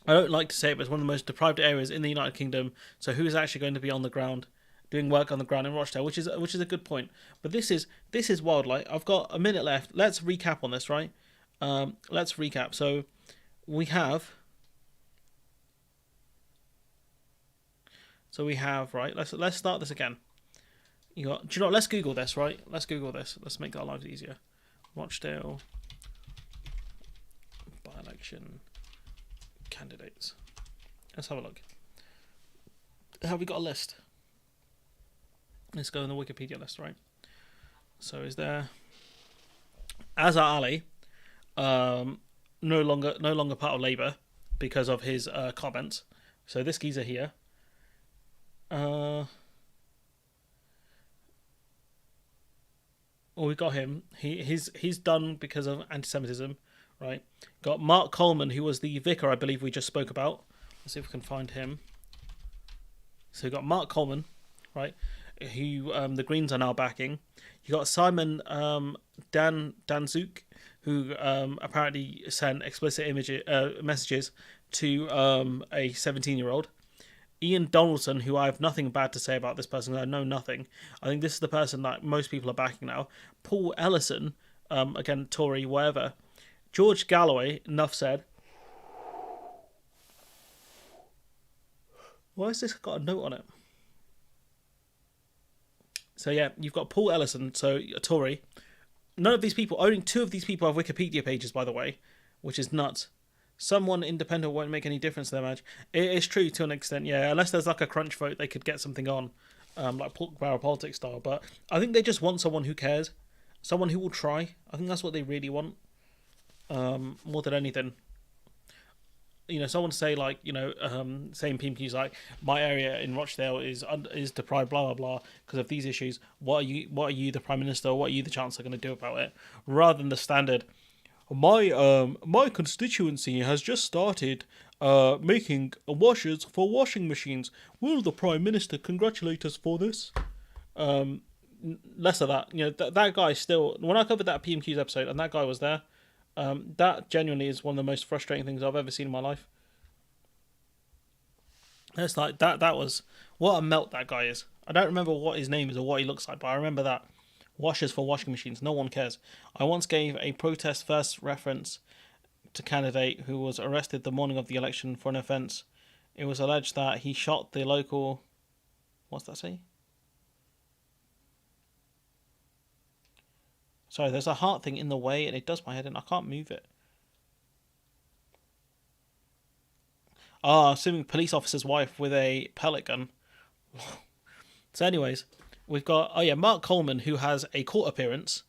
I don't like to say it, but it's one of the most deprived areas in the United Kingdom. So who is actually going to be on the ground, doing work on the ground in Rochdale, which is a good point. But this is wild. Like, I've got a minute left. Let's recap on this, right? Let's recap. So we have right. Let's start this again. Do you know what? Let's Google this, right? Let's Google this. Let's make our lives easier. Rochdale by-election candidates. Let's have a look. Have we got a list? Let's go on the Wikipedia list, right? So is there Azhar Ali, no longer part of Labour because of his comments. So this geezer here. We got him. He's done because of anti-Semitism. Right, got Mark Coleman, who was the vicar, I believe we just spoke about. Let's see if we can find him. So we got Mark Coleman, right, who the Greens are now backing. You got Simon Danzuk, who apparently sent explicit messages to a 17-year-old. Ian Donaldson, who I have nothing bad to say about this person, I know nothing. I think this is the person that most people are backing now. Paul Ellison, again, Tory, whatever. George Galloway, enough said. Why has this got a note on it? So yeah, you've got Paul Ellison, so a Tory. None of these people, only 2 of these people have Wikipedia pages, by the way, which is nuts. Someone independent won't make any difference to their match. It is true to an extent, yeah. Unless there's like a crunch vote, they could get something on, like pork barrel politics style. But I think they just want someone who cares, someone who will try. I think that's what they really want. More than anything, someone to say like, saying PMQs like, my area in Rochdale is deprived, blah blah blah, because of these issues. What are you, the Prime Minister, or what are you, the Chancellor, going to do about it? Rather than the standard, my constituency has just started making washers for washing machines. Will the Prime Minister congratulate us for this? Less of that. That guy still. When I covered that PMQs episode and that guy was there. That genuinely is one of the most frustrating things I've ever seen in my life. It's like that was what a melt that guy is. I don't remember what his name is or what he looks like, but I remember that. Washers for washing machines, no one cares. I once gave a protest first reference to candidate who was arrested the morning of the election for an offence. It was alleged that he shot the local... What's that say? Sorry, there's a heart thing in the way and it does my head in. I can't move it. Assuming police officer's wife with a pellet gun. So anyways, we've got, Mark Coleman, who has a court appearance,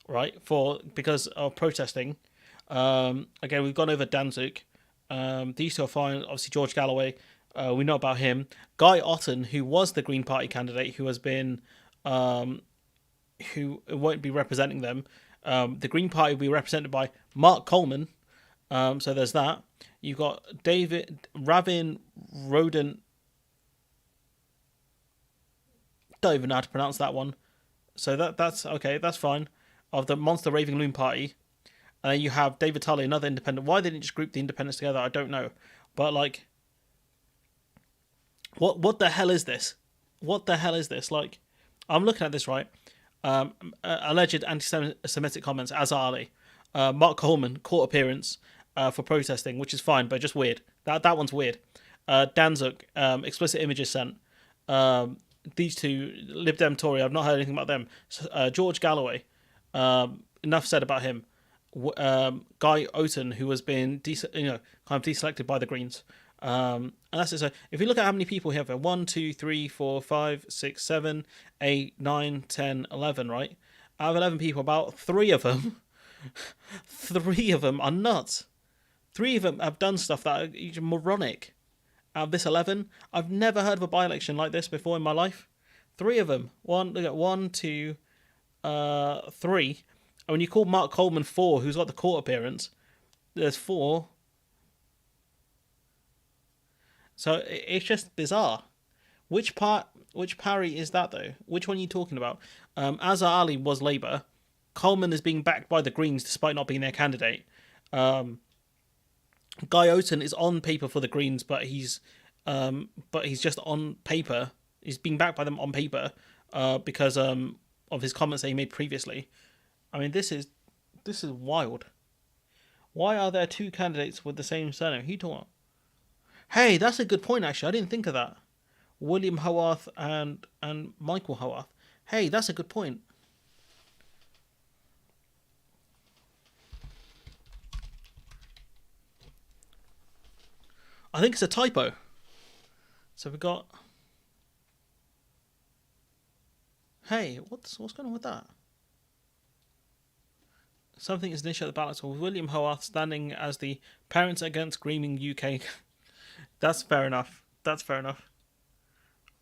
right, because of protesting. Again, we've gone over Danzuk. These 2 are fine. Obviously, George Galloway, we know about him. Guy Otten, who was the Green Party candidate, who has been... who won't be representing them. The Green Party will be represented by Mark Coleman. So there's that. You've got Ravin Rodent. Don't even know how to pronounce that one. So that's okay. That's fine. Of the Monster Raving Loon Party. And then you have David Tully, another independent. Why they didn't just group the independents together, I don't know. But like, what the hell is this? What the hell is this? Like, I'm looking at this, right? Alleged anti-Semitic comments, Azhar Ali. Mark Coleman, court appearance for protesting, which is fine, but just weird. That one's weird. Danzuk, explicit images sent. These 2, Lib Dem Tory, I've not heard anything about them. George Galloway, enough said about him. Guy Otten, who has been kind of deselected by the Greens. And that's it. So if you look at how many people we have here, 1, 2, 3, 4, 5, 6, 7, 8, 9, 10, 11, right? Out of 11 people, about 3 of them, 3 of them are nuts. 3 of them have done stuff that are moronic. Out of this 11, I've never heard of a by-election like this before in my life. 3 of them. Look at 1, 2, 3. And when you call Mark Coleman 4, who's got the court appearance, there's 4. So it's just bizarre. Which party is that though? Which one are you talking about? Azhar Ali was Labour. Coleman is being backed by the Greens despite not being their candidate. Guy Oaten is on paper for the Greens, but he's just on paper. He's being backed by them on paper because of his comments that he made previously. I mean, this is wild. Why are there 2 candidates with the same surname? Who are you talking about? Hey, that's a good point, actually. I didn't think of that. William Howarth and Michael Howarth. Hey, that's a good point. I think it's a typo. So we got... Hey, what's going on with that? Something is an issue at the ballot with William Howarth standing as the Parents Against Screaming UK. That's fair enough. That's fair enough.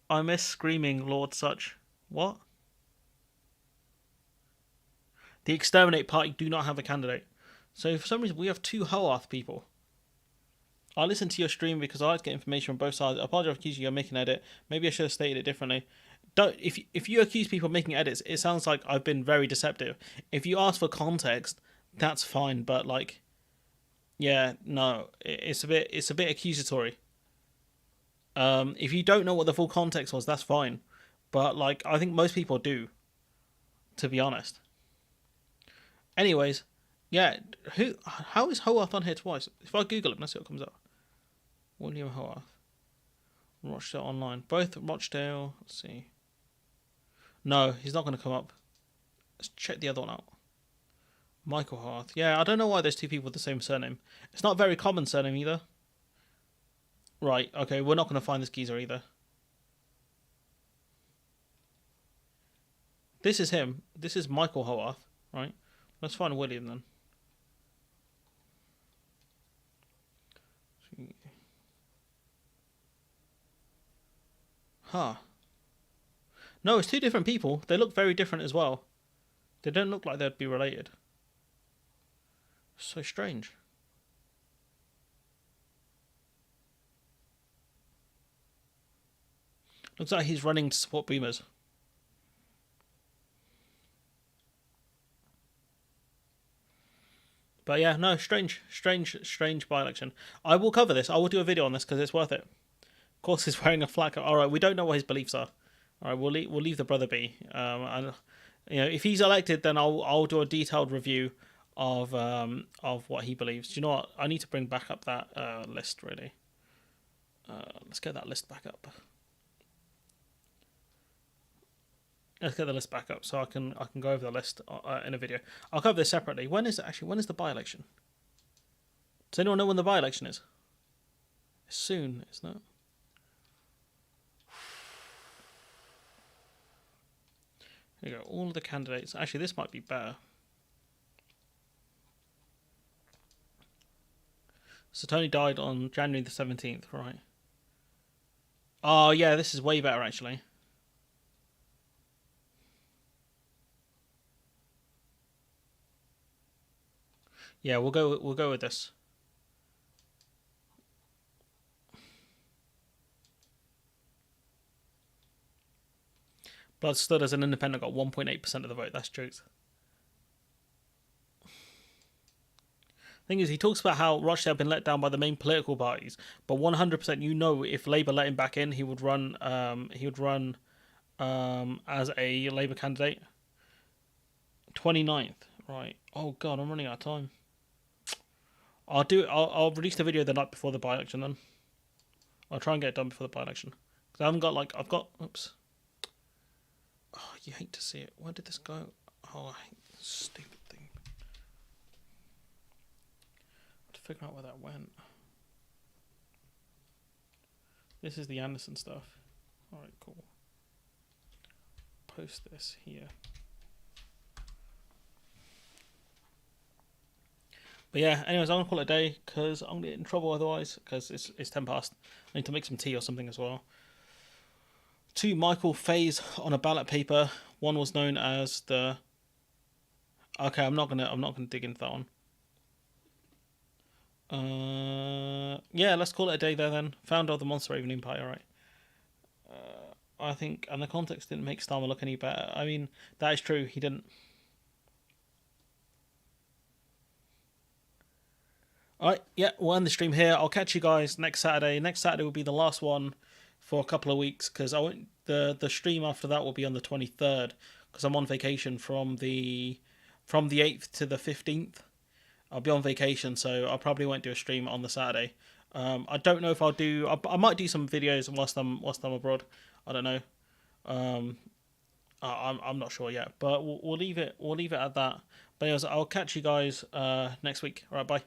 I miss screaming, Lord Such. What? The Exterminate Party do not have a candidate. So for some reason we have 2 Howarth people. I listened to your stream because I like to get information from both sides. I apologize for accusing you of making an edit. Maybe I should have stated it differently. If you accuse people of making edits, it sounds like I've been very deceptive. If you ask for context, that's fine. But like, yeah, no, it's a bit accusatory. If you don't know what the full context was, that's fine. But like, I think most people do, to be honest. Anyways, yeah, how is Howarth on here twice? If I Google it, let's see what comes up. William Howarth. Rochdale Online. Both Rochdale, let's see. No, he's not going to come up. Let's check the other one out. Michael Howarth. Yeah, I don't know why there's 2 people with the same surname. It's not a very common surname either. Right, okay, we're not going to find this geezer either. This is him. This is Michael Howarth, right? Let's find William then. Huh. No, it's 2 different people. They look very different as well. They don't look like they'd be related. So strange. Looks like he's running to support Boomers. But yeah, no, strange by-election. I will cover this. I will do a video on this because it's worth it. Of course, he's wearing a flag. All right, we don't know what his beliefs are. All right, we'll leave the brother be. And if he's elected, then I'll do a detailed review of what he believes. Do you know what? I need to bring back up that list really. Let's get that list back up. Let's get the list back up so I can go over the list in a video. I'll cover this separately. When is the by-election? Does anyone know when the by-election is? It's soon, isn't it? Here you go. All of the candidates. Actually, this might be better. So Tony died on January the 17th, right? Oh yeah, this is way better actually. Yeah, we'll go with this. Blood stood as an independent, got 1.8% of the vote. That's jokes. Thing is, he talks about how Rochdale had been let down by the main political parties, but 100%, if Labour let him back in, he would run. As a Labour candidate. 29th, right? Oh God, I'm running out of time. I'll release the video the night before the by-election then. I'll try and get it done before the by-election. Because I haven't got oops. Oh, you hate to see it. Where did this go? Oh, I hate this stupid thing. I have to figure out where that went. This is the Anderson stuff. All right, cool. Post this here. But yeah, anyways, I'm going to call it a day because I'm going to get in trouble otherwise because it's 10 past. I need to make some tea or something as well. 2 Michael Fays on a ballot paper. One was known as the... Okay, I'm not gonna dig into that one. Yeah, let's call it a day there then. Founder of the Monster Raven Empire, right? I think, and the context didn't make Starmer look any better. I mean, that is true. He didn't. Alright, yeah, we'll end the stream here. I'll catch you guys next Saturday. Next Saturday will be the last one for a couple of weeks because the stream after that will be on the 23rd because I'm on vacation from the 8th to the 15th. I'll be on vacation, so I probably won't do a stream on the Saturday. I don't know if I'll do. I might do some videos whilst I'm abroad. I don't know. I'm not sure yet, but we'll leave it. We'll leave it at that. But anyways, I'll catch you guys next week. All right, bye.